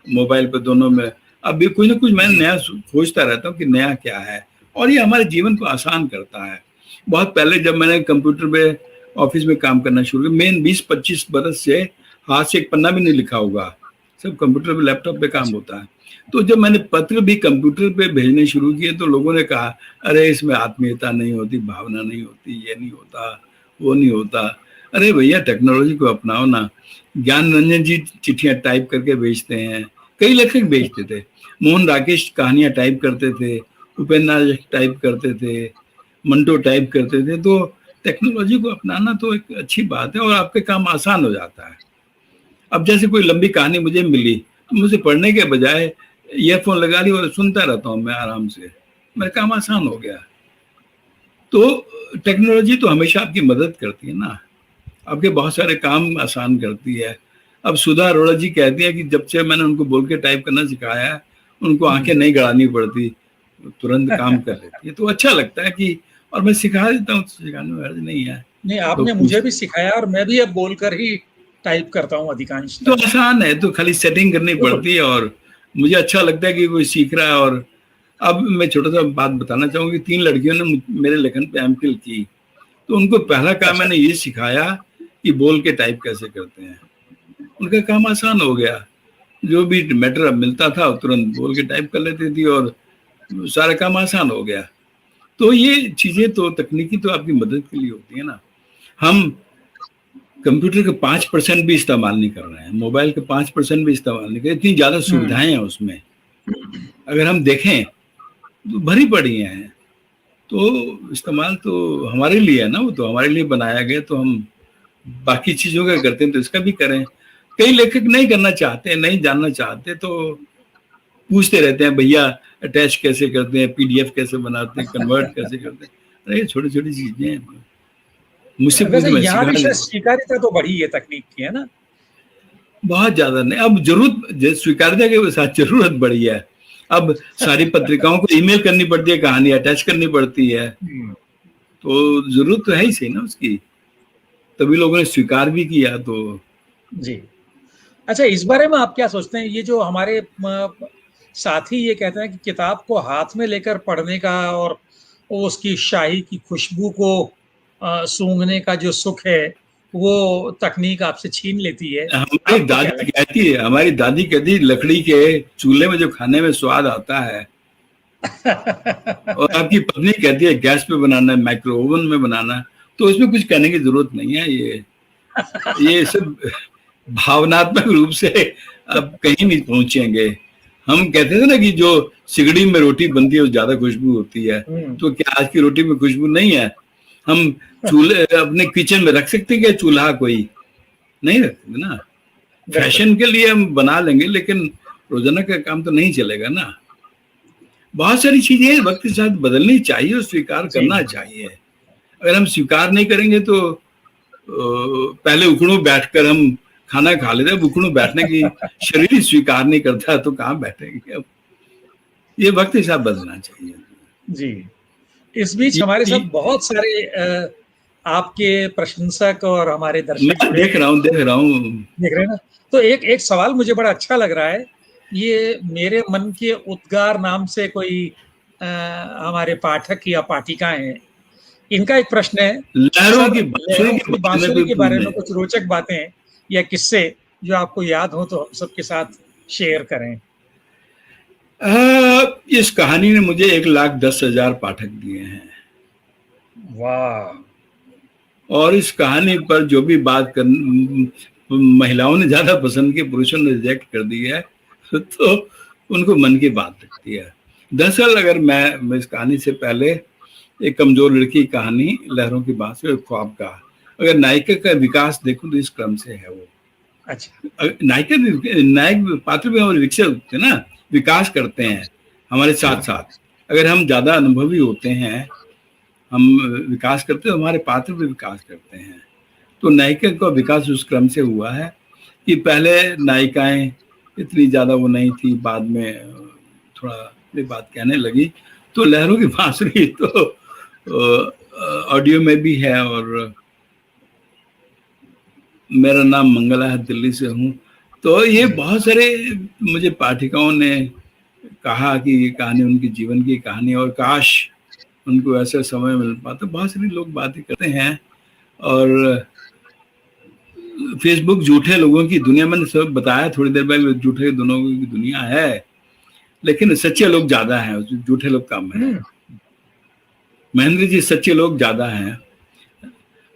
मोबाइल पर, दोनों में अब भी कुछ ना कुछ मैं नया खोजता रहता हूँ कि नया क्या है। और ये हमारे जीवन को आसान करता है। बहुत पहले जब मैंने कंप्यूटर पे ऑफिस में काम करना शुरू किया, मेन 20-25 बरस से हाथ से एक पन्ना भी नहीं लिखा होगा, सब कंप्यूटर पे, लैपटॉप पे काम होता है। तो जब मैंने पत्र भी कंप्यूटर पे भेजने शुरू किए तो लोगों ने कहा, अरे इसमें आत्मीयता नहीं होती, भावना नहीं होती, ये नहीं होता, वो नहीं होता। अरे भैया टेक्नोलॉजी को अपनाओ ना। ज्ञान रंजन जी चिट्ठियां टाइप करके भेजते हैं, कई लेखक भेजते थे, मोहन राकेश कहानियां टाइप करते थे, उपेंद्र टाइप करते थे, मंटो टाइप करते थे। तो टेक्नोलॉजी को अपनाना तो एक अच्छी बात है और आपके काम आसान हो जाता है। अब जैसे कोई लंबी कहानी मुझे मिली तो मुझे पढ़ने के बजाय ईयरफोन लगा ली और सुनता रहता हूँ मैं आराम से, मेरा काम आसान हो गया। तो टेक्नोलॉजी तो हमेशा आपकी मदद करती है ना, आपके बहुत सारे काम आसान करती है। अब सुधा अरोड़ा जी कहती है कि जब से मैंने उनको बोल के टाइप करना सिखाया है, उनको आंखें नहीं गड़ानी पड़ती, तुरंत काम कर लेती है। तो अच्छा लगता है कि, और मैं सिखा देता हूँ, सिखाने में हर्ज नहीं है। नहीं, आपने मुझे भी सिखाया और मैं भी अब बोलकर ही टाइप करता हूँ अधिकांश तो टाइम। आसान है, तो खाली सेटिंग करनी पड़ती है और मुझे अच्छा लगता है कि कोई सीख रहा है। और अब मैं छोटा सा बात बताना चाहूंगा कि 3 लड़कियों ने मेरे लेखन पे एमफिल की, तो उनको पहला काम अच्छा। मैंने ये सिखाया कि बोल के टाइप कैसे करते हैं। उनका काम आसान हो गया, जो भी मैटर मिलता था तुरंत बोल के टाइप कर लेती थी और सारा काम आसान हो गया। तो ये चीजें तो, तकनीकी तो आपकी मदद के लिए होती है ना। हम कंप्यूटर के 5% भी इस्तेमाल नहीं कर रहे हैं, मोबाइल के 5% भी इस्तेमाल नहीं कर रहे, इतनी ज्यादा सुविधाएं हैं उसमें, अगर हम देखें तो भरी पड़ी हैं। तो इस्तेमाल तो हमारे लिए है ना, वो तो हमारे लिए बनाया गया, तो हम बाकी चीजों का करते हैं तो इसका भी करें। कई लेखक नहीं करना चाहते, नहीं जानना चाहते, तो पूछते रहते हैं, भैया अटैच कैसे करते हैं, पीडीएफ कैसे बनाते हैं, कन्वर्ट कैसे करते हैं। अरे छोटी छोटी चीजें हैं, मुझसे वैसे पूछते, मैं यहाँ सिखा भी शायद देता। स्वीकार्यता तो बढ़ी है तकनीक की, है ना? बहुत ज्यादा नहीं, अब जरूरत, स्वीकार्यता के साथ जरूरत बढ़ी है। अब सारी पत्रिकाओं को ईमेल करनी पड़ती है, कहानी अटैच करनी पड़ती है, तो जरूरत तो है ही सही ना उसकी, तभी लोगों ने स्वीकार भी किया। तो जी। अच्छा, इस बारे में आप क्या सोचते हैं? ये जो हमारे साथी ये कहते हैं कि किताब को हाथ में लेकर पढ़ने का और उसकी शाही की खुशबू को सूंघने का जो सुख है, वो तकनीक आपसे छीन लेती है। हमारी आपको क्या दादी लगता कहती है, हमारी दादी कहती है, लकड़ी के चूल्हे में जो खाने में स्वाद आता है, है? और आपकी पत्नी कहती है गैस पे बनाना है, माइक्रो ओवन में बनाना है, तो उसमें कुछ कहने की जरूरत नहीं है। ये सब भावनात्मक रूप से अब कहीं नहीं पहुंचेंगे। हम कहते थे ना कि जो सिगड़ी में रोटी बनती है वो ज्यादा खुशबू होती है, तो क्या आज की रोटी में खुशबू नहीं है? हम चूल्हे अपने किचन में रख सकते हैं क्या चूल्हा? कोई नहीं रखते ना। फैशन के लिए हम बना लेंगे, लेकिन रोजाना का काम तो नहीं चलेगा ना। बहुत सारी चीजें वक्त के साथ बदलनी चाहिए और स्वीकार जी। करना चाहिए। अगर हम स्वीकार नहीं करेंगे तो पहले उखड़ू बैठकर हम खाना खा लेते हैं, उखड़ू बैठने की शरीर ही स्वीकार नहीं करता तो कहाँ बैठेंगे। अब ये वक्त के साथ बदलना चाहिए। जी। इस बीच हमारे साथ बहुत सारे आपके प्रशंसक और हमारे दर्शक मैं जुड़े हैं। देख रहा हूँ। देख रहे हैं ना? तो एक एक सवाल मुझे बड़ा अच्छा लग रहा है। ये मेरे मन के उद्गार नाम से कोई हमारे पाठक या पाठिकाएं हैं। इनका एक प्रश्न है, लहरों सर, की लहरों की बांसुरी में बांसुरी कोई के बारे में पूछे, कुछ रोचक बातें या किस्से जो आपको याद हो तो हम सबके साथ शेयर करें। इस कहानी ने मुझे 1,10,000 पाठक दिए हैं, वाह। और इस कहानी पर जो भी बात कर, महिलाओं ने ज्यादा पसंद की, पुरुषों ने रिजेक्ट कर दी है, तो उनको मन की बात लगती है। दरअसल अगर मैं इस कहानी से पहले एक कमजोर लड़की की कहानी, लहरों की बांसुरी और ख्वाब का, अगर नायिका का विकास देखो तो इस क्रम से है वो। अच्छा। नायक पात्र भी हमारे विकसित होते हैं ना, विकास करते हैं हमारे साथ साथ। अगर हम ज्यादा अनुभवी होते हैं, हम विकास करते हैं, हमारे पात्र भी विकास करते हैं। तो नायिका का विकास उस क्रम से हुआ है कि पहले नायिकाएं इतनी ज्यादा वो नहीं थी, बाद में थोड़ा अपनी बात कहने लगी। तो लहरों की बांसुरी तो ऑडियो में भी है, और मेरा नाम मंगला है, दिल्ली से हूँ। तो ये बहुत सारे मुझे पाठिकाओं ने कहा कि ये कहानी उनकी जीवन की कहानी, और काश उनको ऐसा समय मिल पाता। बहुत सारे लोग बातें करते हैं, और फेसबुक झूठे लोगों की दुनिया, मैंने सब बताया थोड़ी देर पहले, झूठे लोगों की दुनिया है, लेकिन सच्चे लोग ज्यादा हैं, झूठे लोग कम हैं। महेंद्र जी, सच्चे लोग ज्यादा हैं।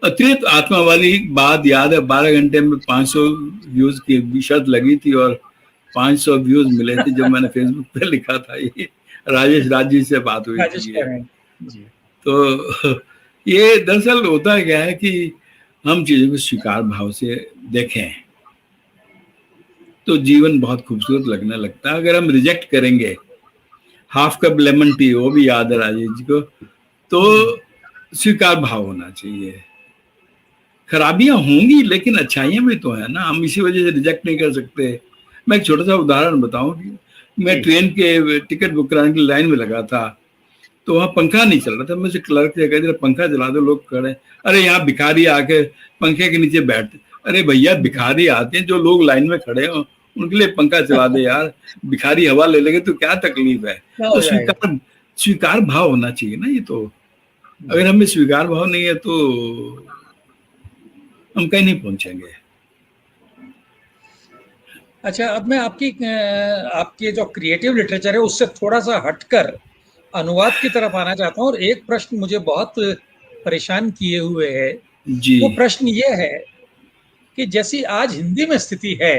अतिरिक्त आत्मा वाली बात याद है, 12 घंटे में 500 व्यूज की शर्त लगी थी, और 500 व्यूज मिले थे जब मैंने फेसबुक पे लिखा था। ये राजेश राज जी से बात हुई थी। तो ये दरअसल होता क्या है कि हम चीजों को स्वीकार भाव से देखें तो जीवन बहुत खूबसूरत लगने लगता है। अगर हम रिजेक्ट करेंगे, हाफ कप लेमन टी, वो भी याद है राजेश जी को, तो स्वीकार भाव होना चाहिए। खराबियां होंगी लेकिन अच्छाइयां भी तो है ना, हम इसी वजह से रिजेक्ट नहीं कर सकते। मैं एक छोटा सा उदाहरण बताऊं कि मैं ट्रेन के टिकट बुक कराने की लाइन में लगा था, तो वहां पंखा नहीं चल रहा था। मुझे क्लर्क से कहा, पंखा चला दो। लोग खड़े, अरे यहाँ भिखारी आके पंखे के नीचे बैठते। अरे भैया, भिखारी आते हैं, जो लोग लाइन में खड़े हो उनके लिए पंखा चला दे यार, भिखारी हवा ले लेंगे तो क्या तकलीफ है। तो स्वीकार भाव होना चाहिए ना। ये तो अगर हमें स्वीकार भाव नहीं है तो हम कहीं नहीं पहुंचेंगे। अच्छा, अब मैं आपकी जो क्रिएटिव लिटरेचर है उससे थोड़ा सा हटकर अनुवाद की तरफ आना चाहता हूँ। और एक प्रश्न मुझे बहुत परेशान किए हुए है जी। वो प्रश्न ये है कि जैसी आज हिंदी में स्थिति है,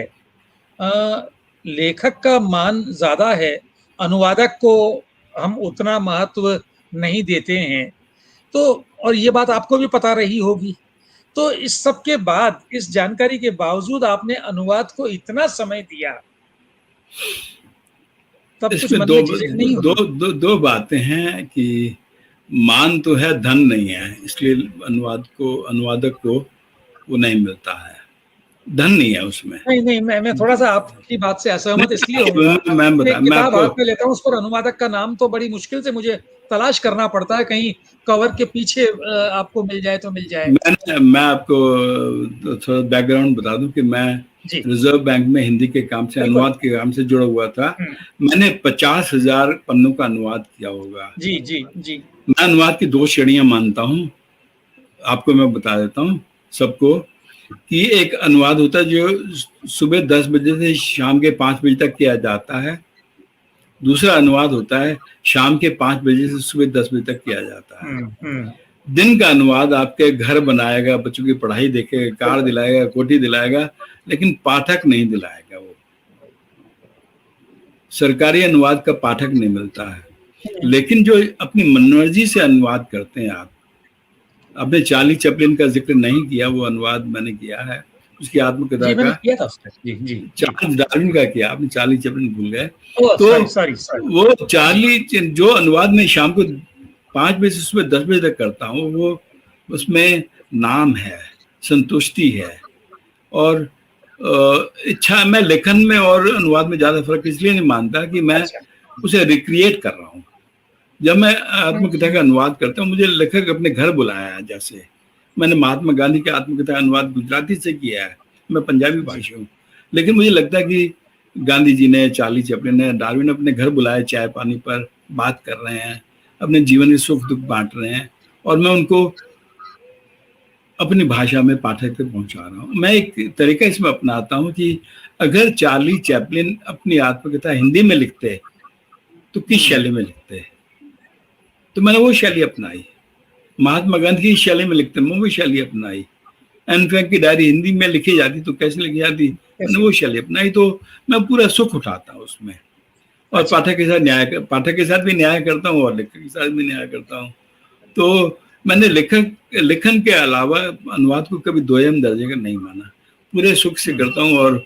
लेखक का मान ज्यादा है, अनुवादक को हम उतना महत्व नहीं देते हैं। तो और ये बात आपको भी पता रही होगी। तो इस सब के बाद, इस जानकारी के बावजूद आपने अनुवाद को इतना समय दिया, तब कुछ मन में झिझक नहीं होगी? दो बातें हैं कि मान तो है, धन नहीं है, इसलिए अनुवादक को वो नहीं मिलता है, धन नहीं है उसमें। नहीं, मैं थोड़ा सा आपकी बात से असहमत इसलिए हूँ। मैं किताब हाथ में लेता हूँ, उस पर अनुवादक का नाम तो बड़ी मुश्किल से मुझे तलाश करना पड़ता है, कहीं कवर के पीछे आपको मिल जाए तो मिल जाए। मैं आपको थोड़ा बैकग्राउंड बता दूं कि मैं रिजर्व बैंक में हिंदी के काम से, अनुवाद के काम से जुड़ा हुआ था। मैंने 50,000 पन्नों का अनुवाद किया होगा। जी। मैं अनुवाद की 2 श्रेणियां मानता हूँ, आपको मैं बता देता हूँ सबको, कि एक अनुवाद होता है जो सुबह 10 बजे से शाम के 5 बजे तक किया जाता है। दूसरा अनुवाद होता है शाम के 5 बजे से सुबह 10 बजे तक किया जाता है। दिन का अनुवाद आपके घर बनाएगा, बच्चों की पढ़ाई देखेगा, कार दिलाएगा, कोठी दिलाएगा, लेकिन पाठक नहीं दिलाएगा। वो सरकारी अनुवाद का पाठक नहीं मिलता है। लेकिन जो अपनी मनमर्जी से अनुवाद करते हैं, आपने चार्ली चैपलिन का जिक्र नहीं किया, वो अनुवाद मैंने किया है, उसकी आत्मकथा का। किया था उसने। जी। चार्ल्स डार्विन का किया, आपने चार्ली चैपलिन भूल गए। तो वो चार्ली, जो अनुवाद में शाम को 5 बजे से सुबह 10 बजे तक करता हूँ, वो उसमें नाम है, संतुष्टि है, और इच्छा। मैं लेखन में और अनुवाद में ज्यादा फर्क इसलिए नहीं मानता कि मैं उसे रिक्रिएट कर रहा हूँ। जब मैं आत्मकथा का अनुवाद करता हूँ, मुझे लेखक अपने घर बुलाया है। जैसे मैंने महात्मा गांधी के आत्मकथा अनुवाद गुजराती से किया है, मैं पंजाबी भाषी हूँ, लेकिन मुझे लगता है कि गांधी जी ने, चार्ली चैपलिन ने, डार्विन ने अपने घर बुलाए, चाय पानी पर बात कर रहे हैं, अपने जीवन के सुख दुख बांट रहे हैं, और मैं उनको अपनी भाषा में पाठक तक पहुंचा रहा हूँ। मैं एक तरीका इसमें अपनाता हूँ कि अगर चार्ली चैपलिन अपनी आत्मकथा हिंदी में लिखते तो किस शैली में लिखते, तो मैंने वो शैली अपनाई। महात्मा गांधी की शैली में लिखते, मैं वो शैली अपनाई। एन फ्रैंक की डायरी हिंदी में लिखी जाती तो कैसे लिखी जाती, मैंने वो शैली अपनाई। तो मैं पूरा सुख उठाता हूँ उसमें, और पाठक के साथ भी न्याय करता हूँ, और लेखक के साथ भी न्याय करता हूँ। तो मैंने लेखन के अलावा अनुवाद को कभी दोयम दर्जे का नहीं माना, पूरे सुख से करता हूँ, और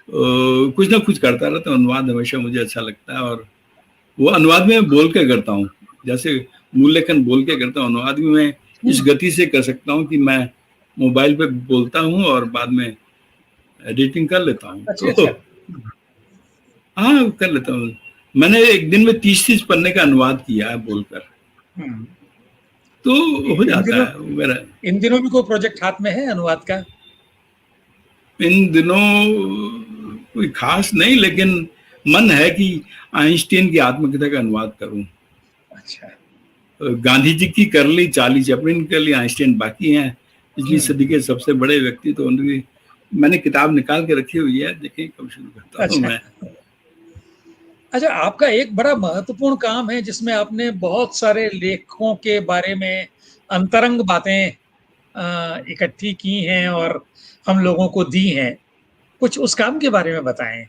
कुछ ना कुछ करता रहता हूँ। अनुवाद हमेशा मुझे अच्छा लगता है, और वो अनुवाद में बोल के करता हूँ, जैसे मूल लेखन बोल के करता हूँ, अनुवाद भी मैं इस गति से कर सकता हूँ कि मैं मोबाइल पे बोलता हूँ और बाद में एडिटिंग कर लेता हूँ। अच्छा तो अच्छा। हाँ, कर लेता हूँ। मैंने एक दिन में 30-30 पन्ने का अनुवाद किया है बोलकर, हम्म। तो हो इन जाता दिनों है मेरा। इन दिनों भी कोई प्रोजेक्ट हाथ में है अनुवाद का? इन दिनों कोई खास नहीं, लेकिन मन है कि आइंस्टीन की आत्मकथा का अनुवाद करूं। अच्छा। गांधी जी की कर ली, चार्ली चैपलिन कर ली, आइंस्टीन बाकी हैं। पिछली सदी के सबसे बड़े व्यक्ति, तो उनकी मैंने किताब निकाल के रखी हुई है, देखें कब शुरू करता हूँ अच्छा मैं। अच्छा, आपका एक बड़ा महत्वपूर्ण काम है जिसमें आपने बहुत सारे लेखकों के बारे में अंतरंग बातें इकट्ठी की हैं और हम लोगों को दी हैं। कुछ उस काम के बारे में बताएं।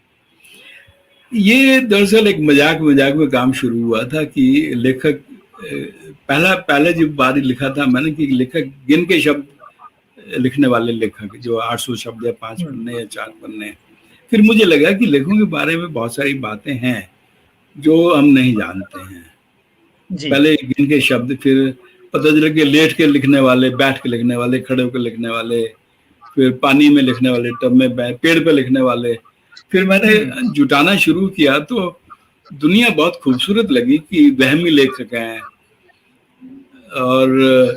ये दरअसल एक मजाक मजाक में काम शुरू हुआ था कि लेखक पहला पहले जब बारी लिखा था मैंने कि लेखक गिन के शब्द लिखने वाले लेखक, जो 800 शब्द या 5 हम्म। पन्ने या 4 पन्ने। फिर मुझे लगा कि लेखकों के बारे में बहुत सारी बातें हैं जो हम नहीं जानते हैं। जी। पहले गिन के शब्द, फिर पता चला कि लेट के लिखने वाले, बैठ के लिखने वाले, खड़े होकर लिखने वाले, फिर पानी में लिखने वाले, टब में, पेड़ पे लिखने वाले। फिर मैंने हम्म। जुटाना शुरू किया तो दुनिया बहुत खूबसूरत लगी कि वहमी लेखक हैं और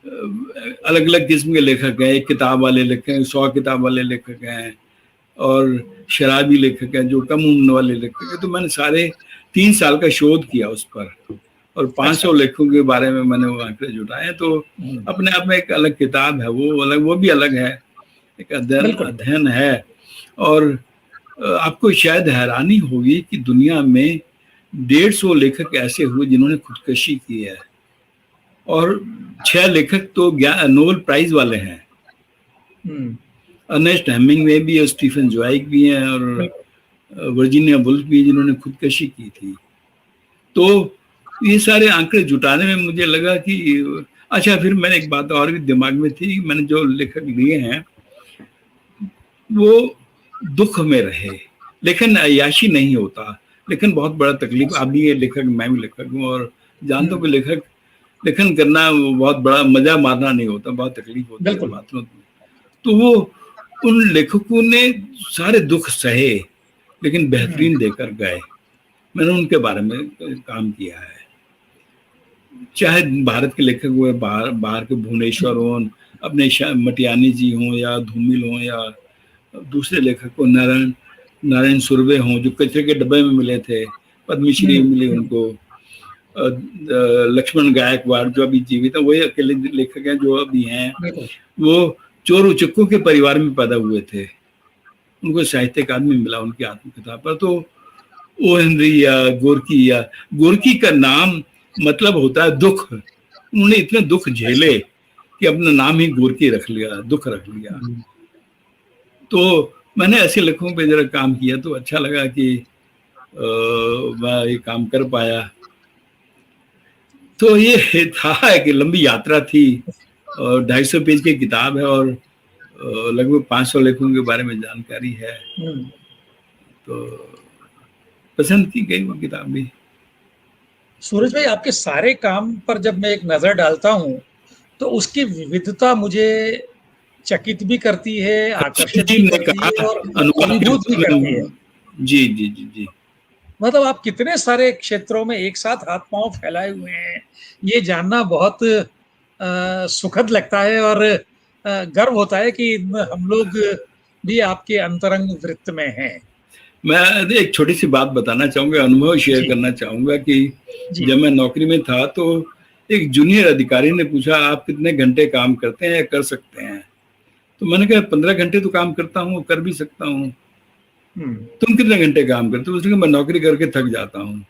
अलग अलग किस्म के लेखक हैं। एक किताब वाले लेखक हैं, 100 किताब वाले लेखक हैं, और शराबी लेखक हैं, जो कम उम्र वाले लेखक हैं। तो मैंने सारे 3 साल का शोध किया उस पर, और अच्छा। 500 लेखकों के बारे में मैंने वो आंकड़े जुटाए। तो हम्म। अपने आप में एक अलग किताब है, वो अलग, वो भी अलग है, एक अध्ययन बिल्कुल। अध्ययन है। और आपको शायद हैरानी होगी कि दुनिया में 150 लेखक ऐसे हुए जिन्होंने खुदकशी की है, और 6 लेखक तो नोबेल प्राइज वाले हैं। हम्म। अर्नेस्ट हेमिंग्वे भी है, स्टीफन ज्वाइग भी हैं, और बिल्कुल। वर्जीनिया वुल्फ भी, जिन्होंने खुदकशी की थी। तो ये सारे आंकड़े जुटाने में मुझे लगा कि अच्छा, फिर मैंने एक बात और भी दिमाग में थी, मैंने जो लेखक लिए हैं वो दुख में रहे। लेकिन अय्याशी नहीं होता, लेकिन बहुत बड़ा तकलीफ। आप भी ये लेखक, मैं भी लेखक हूँ, और जानता हूँ कि लेखक लेखन करना वो बहुत बड़ा मजा मारना नहीं होता, बहुत तकलीफ होती है बिल्कुल। बातों में। तो वो उन लेखकों ने सारे दुख सहे, लेकिन हम्म। बेहतरीन देकर गए। मैंने उनके बारे में काम किया है। चाहे भारत के लेखक हुए, बाहर बाहर के भुवनेश्वर हों, अपने मटियानी जी हों, या धूमिल हों, या दूसरे लेखक को नारायण नारायण सुर्वे हों, जो कचरे के डब्बे में मिले थे, पद्मश्री मिली उनको। लक्ष्मण गायकवाड़ जो अभी जीवित है, वही अकेले लेखक हैं जो अभी हैं। बिल्कुल। वो चोर उचक्कों के परिवार में पैदा हुए थे, उनको साहित्य अकादमी मिला उनकी आत्मकथा पर। तो ओ हेनरी या गोरकी का नाम मतलब होता है दुख। उन्होंने इतने दुख अच्छा। झेले कि अपना नाम ही गोरकी रख लिया, दुख रख लिया। तो मैंने ऐसे लेखकों पे जरा काम किया, तो अच्छा लगा कि मैं ये काम कर पाया। तो ये था कि लंबी यात्रा थी, और 250 पेज की किताब है, और लगभग 500 लेखकों के बारे में जानकारी है। तो पसंद की गई वो किताब भी। सूरज भाई, आपके सारे काम पर जब मैं एक नजर डालता हूं तो उसकी विविधता मुझे चकित भी करती है, कौशिक आकर्षित जी भी ने करती कहा है और अनुवाद के अभिभूत भी बारे करती है। में। जी जी जी जी। मतलब आप कितने सारे क्षेत्रों में एक साथ हाथ पांव फैलाए हुए हैं, ये जानना बहुत सुखद लगता है और गर्व होता है कि हम लोग भी आपके अंतरंग वृत्त में हैं। मैं एक छोटी सी बात बताना चाहूंगा, अनुभव शेयर जी। करना चाहूंगा कि जी। जब मैं नौकरी में था तो एक जूनियर अधिकारी ने पूछा, आप कितने घंटे काम करते हैं या कर सकते हैं? तो मैंने कहा 15 घंटे तो काम करता हूँ, कर भी सकता हूँ। हम्म। तुम कितने घंटे काम करते हो? उसने कहा मैं नौकरी करके थक जाता हूँ।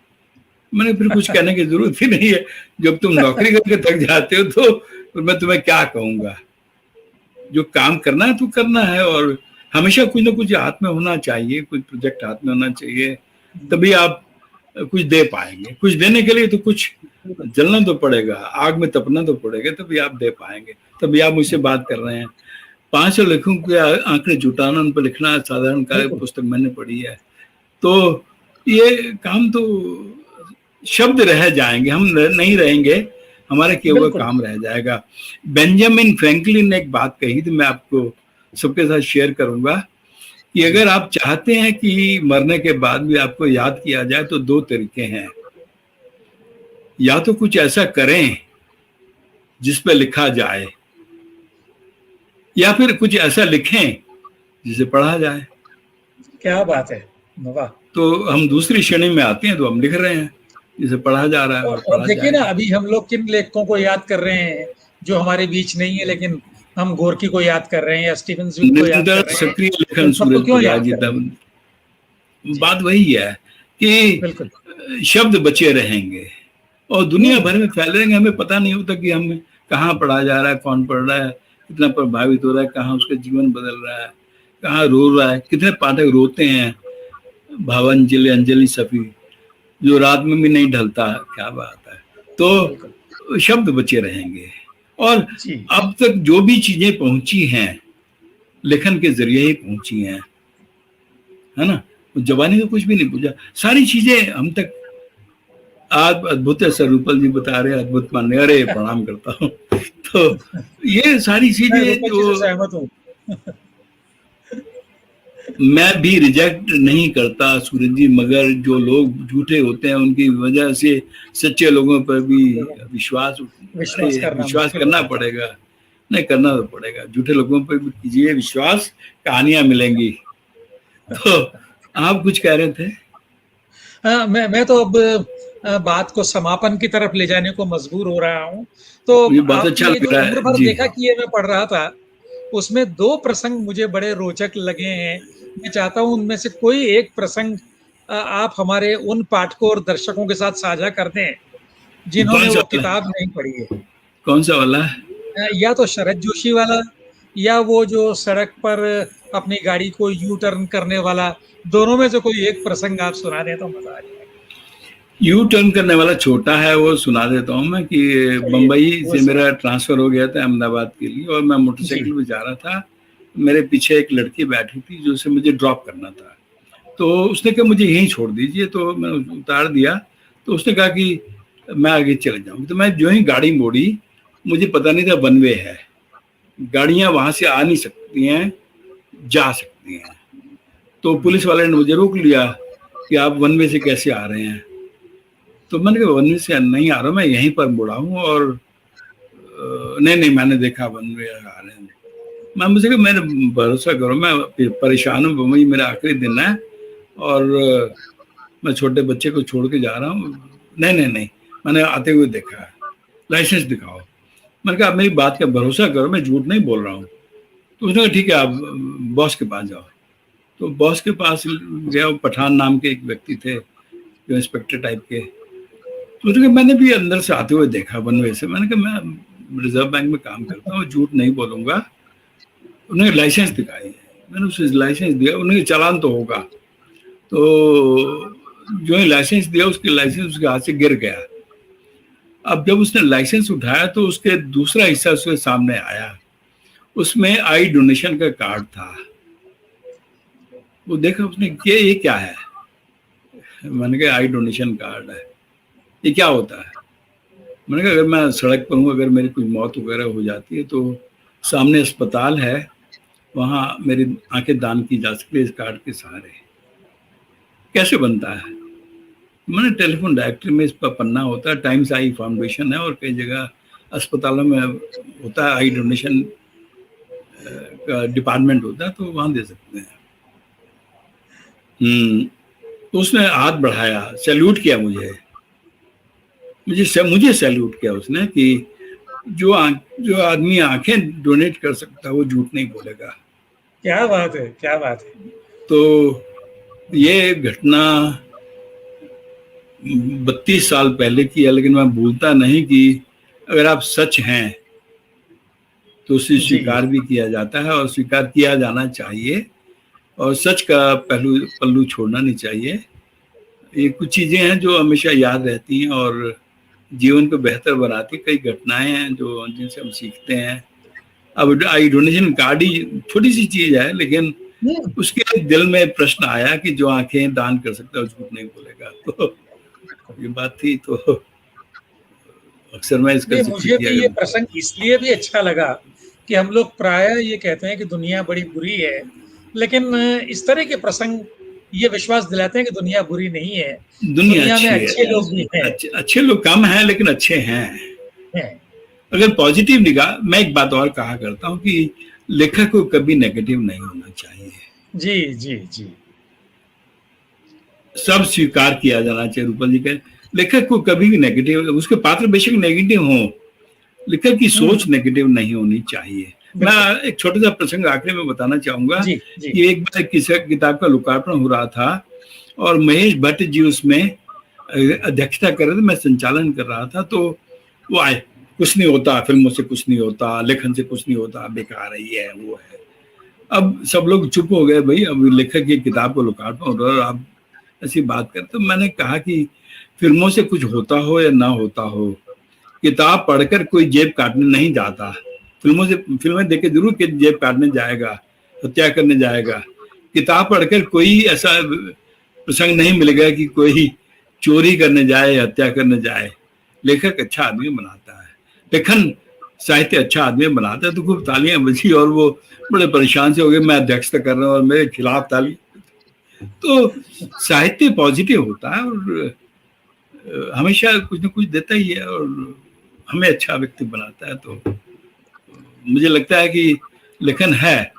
मैंने फिर कुछ कहने की जरूरत ही नहीं है, जब तुम नौकरी करके थक जाते हो तो मैं तुम्हें क्या कहूंगा। जो काम करना है तो करना है, और हमेशा कुछ ना कुछ हाथ में होना चाहिए, कुछ प्रोजेक्ट हाथ में होना चाहिए, तभी आप कुछ दे पाएंगे। कुछ देने के लिए तो कुछ जलना तो पड़ेगा, आग में तपना तो पड़ेगा, तभी आप दे पाएंगे। तभी आप मुझसे बात कर रहे हैं। 500 लेखकों के आंकड़े जुटाना, उन पर लिखना साधारण कार्य, बिल्कुल। पुस्तक मैंने पढ़ी है। तो ये काम तो शब्द रह जाएंगे, हम नहीं रहेंगे, हमारा किया हुआ बिल्कुल। काम रह जाएगा। बेंजामिन फ्रैंकलिन ने एक बात कही थी, मैं आपको सबके साथ शेयर करूंगा कि जी। अगर आप चाहते हैं कि मरने के बाद भी आपको याद किया जाए तो दो तरीके हैं। या तो कुछ ऐसा करें जिस पे लिखा जाए, या फिर कुछ ऐसा लिखें जिसे पढ़ा जाए। क्या बात है, वाह। तो हम दूसरी श्रेणी में आते हैं, तो हम लिख रहे हैं जिसे पढ़ा जा रहा है और और पढ़ा देखिए ना, जाएगा। अभी हम लोग किन लेखकों को याद कर रहे हैं जो हमारे बीच नहीं है, लेकिन हम गोर्की को याद कर रहे हैं या स्टीवन स्मिथ को याद निरंतर कर रहे हैं। सक्रिय लेखन इन सबको सूरज क्यों प्रकाश याद जी, कर रहे हैं? तब जी। बात वही है बिल्कुल। कि शब्द बचे रहेंगे और दुनिया भर में फैल रहेंगे। हमें पता नहीं होता कि हमें कहाँ पढ़ा जा रहा है, कौन पढ़ रहा है, कितना प्रभावित हो रहा है, कहाँ उसका जीवन बदल रहा है, कहाँ रो रहा है। कितने पाठक रोते हैं, भावंजलि, अंजलि सफी, जो रात में भी नहीं ढलता। क्या बात है। बिल्कुल। तो शब्द बचे रहेंगे। और जी। अब तक जो भी चीजें पहुंची हैं लेखन के जरिए ही पहुंची हैं, है ना। जवानी तो कुछ भी नहीं पूछा, सारी चीजें हम तक। आप अद्भुत है सर, रूपल जी बता रहे हैं, अद्भुत मान्य, अरे प्रणाम करता हूँ। तो ये सारी मैं चीजें रूपल जी जो से सहमत हूँ। मैं भी रिजेक्ट नहीं करता सूरज जी, मगर जो लोग झूठे होते हैं उनकी वजह से सच्चे लोगों पर भी लोगों को विश्वास, अरे विश्वास करना विश्वास मुश्किल हो करना जाता है। पड़ेगा। नहीं, करना तो पड़ेगा, झूठे लोगों पर भी कीजिए विश्वास, कहानियां मिलेंगी। तो आप कुछ कह रहे थे। मैं तो अब बात को समापन की तरफ ले जाने को मजबूर हो रहा हूँ। तो मुझे बहुत अच्छा आपने जो लग रहा उम्र है भर जी। देखा कि ये मैं पढ़ रहा था, उसमें 2 प्रसंग मुझे बड़े रोचक लगे हैं। मैं चाहता हूँ उनमें से कोई एक प्रसंग आप हमारे उन पाठकों और दर्शकों के साथ साझा कर दें, जिन्होंने कौन सा वो वाला, किताब नहीं पढ़ी है। कौन सा वाला है? या तो शरद जोशी वाला, या वो जो सड़क पर अपनी गाड़ी को यू टर्न करने वाला, दोनों में से कोई एक प्रसंग आप सुना दें तो मजा आ जाए। यू टर्न करने वाला छोटा है, वो सुना देता हूँ मैं कि चलिए, बम्बई वो से सुना। मेरा ट्रांसफर हो गया था अहमदाबाद के लिए, और मैं जी। मोटरसाइकिल पे जा रहा था। मेरे पीछे एक लड़की बैठी थी जो उसे मुझे ड्रॉप करना था। तो उसने कहा मुझे यहीं छोड़ दीजिए, तो मैंने उतार दिया। तो उसने कहा कि मैं आगे चले जाऊंगी। तो मैं जो ही गाड़ी मोड़ी, मुझे पता नहीं था वन वे है, गाड़ियां वहां से आ नहीं सकती हैं, जा सकती हैं। तो पुलिस वाले ने मुझे रोक लिया कि आप वन वे से कैसे आ रहे हैं। तो मैंने कहा वन वे से नहीं आ रहा, मैं यहीं पर मुड़ा हूँ, और नहीं नहीं मैंने देखा वन वे आ रहे हैं। मैं मुझे कहा मेरे भरोसा करो, मैं परेशान हूँ, बम्बई मेरा आखिरी दिन है, और मैं छोटे बच्चे को छोड़ के जा रहा हूँ। नहीं नहीं नहीं, मैंने आते हुए देखा है, लाइसेंस दिखाओ। मैंने कहा आप मेरी बात का भरोसा करो, मैं झूठ नहीं बोल रहा हूँ। तो उसने कहा ठीक है, आप बॉस के पास जाओ। तो बॉस के पास गया, वो पठान नाम के एक व्यक्ति थे, जो इंस्पेक्टर टाइप के। तो उसने कहा मैंने भी अंदर से आते हुए देखा वन वे से। मैंने कहा मैं रिजर्व बैंक में काम करता हूँ, झूठ नहीं बोलूंगा। उन्होंने लाइसेंस दिखाई, मैंने उसे लाइसेंस दिया। उन्होंने चालान तो होगा। तो जो ही लाइसेंस दिया, उसके लाइसेंस उसके हाथ से गिर गया। अब जब उसने लाइसेंस उठाया तो उसके दूसरा हिस्सा उसके सामने आया, उसमें आई डोनेशन का कार्ड था। वो देखा उसने, ये क्या है? मैंने कहा आई डोनेशन कार्ड है। ये क्या होता है? मैंने कहा अगर मैं सड़क पर हूँ, अगर मेरी कोई मौत वगैरह हो जाती है, तो सामने अस्पताल है, वहाँ मेरी आंखें दान की जा सकती है इस कार्ड के सहारे। कैसे बनता है? मैंने टेलीफोन डायरेक्टरी में इस पर पन्ना होता है, टाइम्स आई फाउंडेशन है, और कई जगह अस्पतालों में होता है, आई डोनेशन का डिपार्टमेंट होता है, तो वहाँ दे सकते हैं। तो उसने हाथ बढ़ाया, सैल्यूट किया मुझे सैल्यूट किया उसने कि जो आदमी आंखें डोनेट कर सकता है वो झूठ नहीं बोलेगा। क्या बात है, क्या बात है। तो ये घटना 32 साल पहले की है, लेकिन मैं भूलता नहीं कि अगर आप सच हैं तो उसे जी। स्वीकार भी किया जाता है, और स्वीकार किया जाना चाहिए, और सच का पल्लू छोड़ना नहीं चाहिए। ये कुछ चीजें हैं जो हमेशा याद रहती हैं और जीवन को बेहतर बनाती। कई घटनाएं हैं जो जिनसे हम सीखते हैं। अब आई डोनेशन कार्ड ही छोटी सी चीज है, लेकिन हम्म। उसके दिल में प्रश्न आया कि जो आंखें दान कर सकता है झूठ नहीं बोलेगा। तो ये बात थी। तो अक्सर मैं इसका नहीं, जिक्र मुझे किया भी ये करता प्रसंग इसलिए भी अच्छा लगा कि हम लोग प्राय ये कहते हैं कि दुनिया बड़ी बुरी है, लेकिन इस तरह के प्रसंग ये विश्वास दिलाते हैं कि दुनिया बुरी नहीं है, हूँ। दुनिया दुनिया में अच्छी है, अच्छे लोग भी हैं। अच्छे लोग कम हैं लेकिन अच्छे हैं। हैं। अगर पॉजिटिव निगाह, मैं एक बात और कहा करता हूँ कि लेखक को कभी नेगेटिव नहीं होना चाहिए। जी जी जी। सब स्वीकार किया जाना चाहिए। रूपल जी कहे लेखक को कभी भी नेगेटिव, उसके पात्र बेशक नेगेटिव हों, लेखक की हम्म। सोच नेगेटिव नहीं होनी चाहिए। मैं बिल्कुल। एक छोटा सा प्रसंग आखिरी में बताना चाहूंगा जी जी। कि एक बार किसी किताब का लोकार्पण हो रहा था और महेश भट्ट जी उसमें अध्यक्षता कर रहे थे, मैं संचालन कर रहा था। तो वो आए, कुछ नहीं होता, फिल्मों से कुछ नहीं होता, लेखन से कुछ नहीं होता, बेकार है, ये है वो है। अब सब लोग चुप हो गए, भाई अब लेखक की किताब को लोकार्पण हो रहा है और आप ऐसी बात करते। तो मैंने कहा कि फिल्मों से कुछ होता हो या ना होता हो, किताब पढ़कर कोई जेब काटने नहीं जाता। फिल्में देख के जरूर कि जेब काटने जाएगा, हत्या करने जाएगा। किताब पढ़कर कोई ऐसा प्रसंग नहीं मिलेगा कि कोई चोरी करने जाए, हत्या करने जाए। लेखक अच्छा आदमी बनाता है, लेखन साहित्य अच्छा आदमी बनाता है। तो खूब तालियां बजी और वो बड़े परेशान से हो गए, मैं अध्यक्षता कर रहा हूँ और मेरे खिलाफ ताली। तो साहित्य पॉजिटिव होता है और हमेशा कुछ न कुछ देता ही है और हमें अच्छा व्यक्ति बनाता है। तो मुझे लगता है कि लेखन है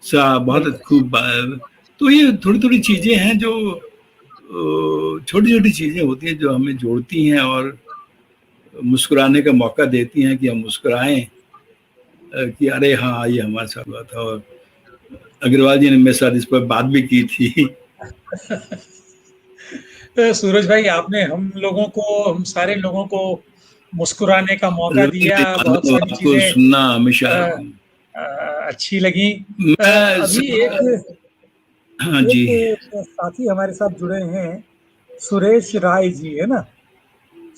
सा बहुत बिल्कुल। खूब। तो ये थोड़ी थोड़ी चीजें हैं जो छोटी छोटी चीजें होती हैं जो हमें जोड़ती हैं और मुस्कुराने का मौका देती हैं कि हम मुस्कुराएं कि अरे हाँ ये हमारे साथ हुआ था। और अग्रवाल जी ने मेरे साथ इस पर बात भी की थी। सूरज भाई, आपने हम सारे लोगों को मुस्कुराने का मौका दिया, बहुत सारी आपको चीजें सुनना हमेशा। अ, अच्छी लगी। मैं अभी एक हाँ जी। एक साथी हमारे साथ जुड़े हैं, सुरेश राय जी, है ना?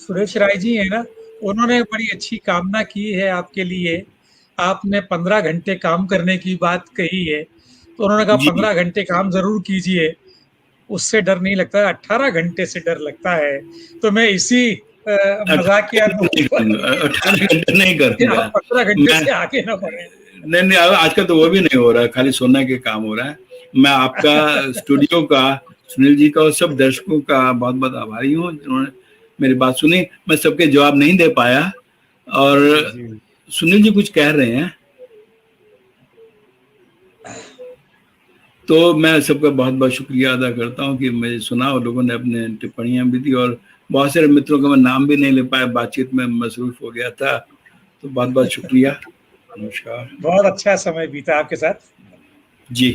सुरेश राय जी है ना? उन्होंने बड़ी अच्छी कामना की है आपके लिए। आपने 15 घंटे काम करने की बात कही है, तो उन्होंने कहा जी 15 घंटे काम जरूर कीजिए, उससे डर नहीं लगता, 18 घंटे से डर लगता है। तो मैं इसी मजाकिया नोट पर 18 घंटे नहीं कि करूंगा आप 15 घंटे मैं। से आगे ना बढ़े। नहीं नहीं, आजकल तो वो भी नहीं हो रहा है, खाली सोने के काम हो रहा है। मैं आपका, स्टूडियो का, सुनील जी का और सब दर्शकों का बहुत बहुत आभारी हूँ जिन्होंने मेरी बात सुनी। मैं सबके जवाब नहीं दे पाया और जी जी। सुनील जी कुछ कह रहे हैं, तो मैं सबका बहुत बहुत शुक्रिया अदा करता हूँ कि मुझे सुना और लोगों ने अपने टिप्पणियां भी दी। और बहुत सारे मित्रों का मैं नाम भी नहीं ले पाया, बातचीत में मसरूफ हो गया था। तो बहुत बहुत शुक्रिया। नमस्कार। बहुत अच्छा समय बीता आपके साथ। जी।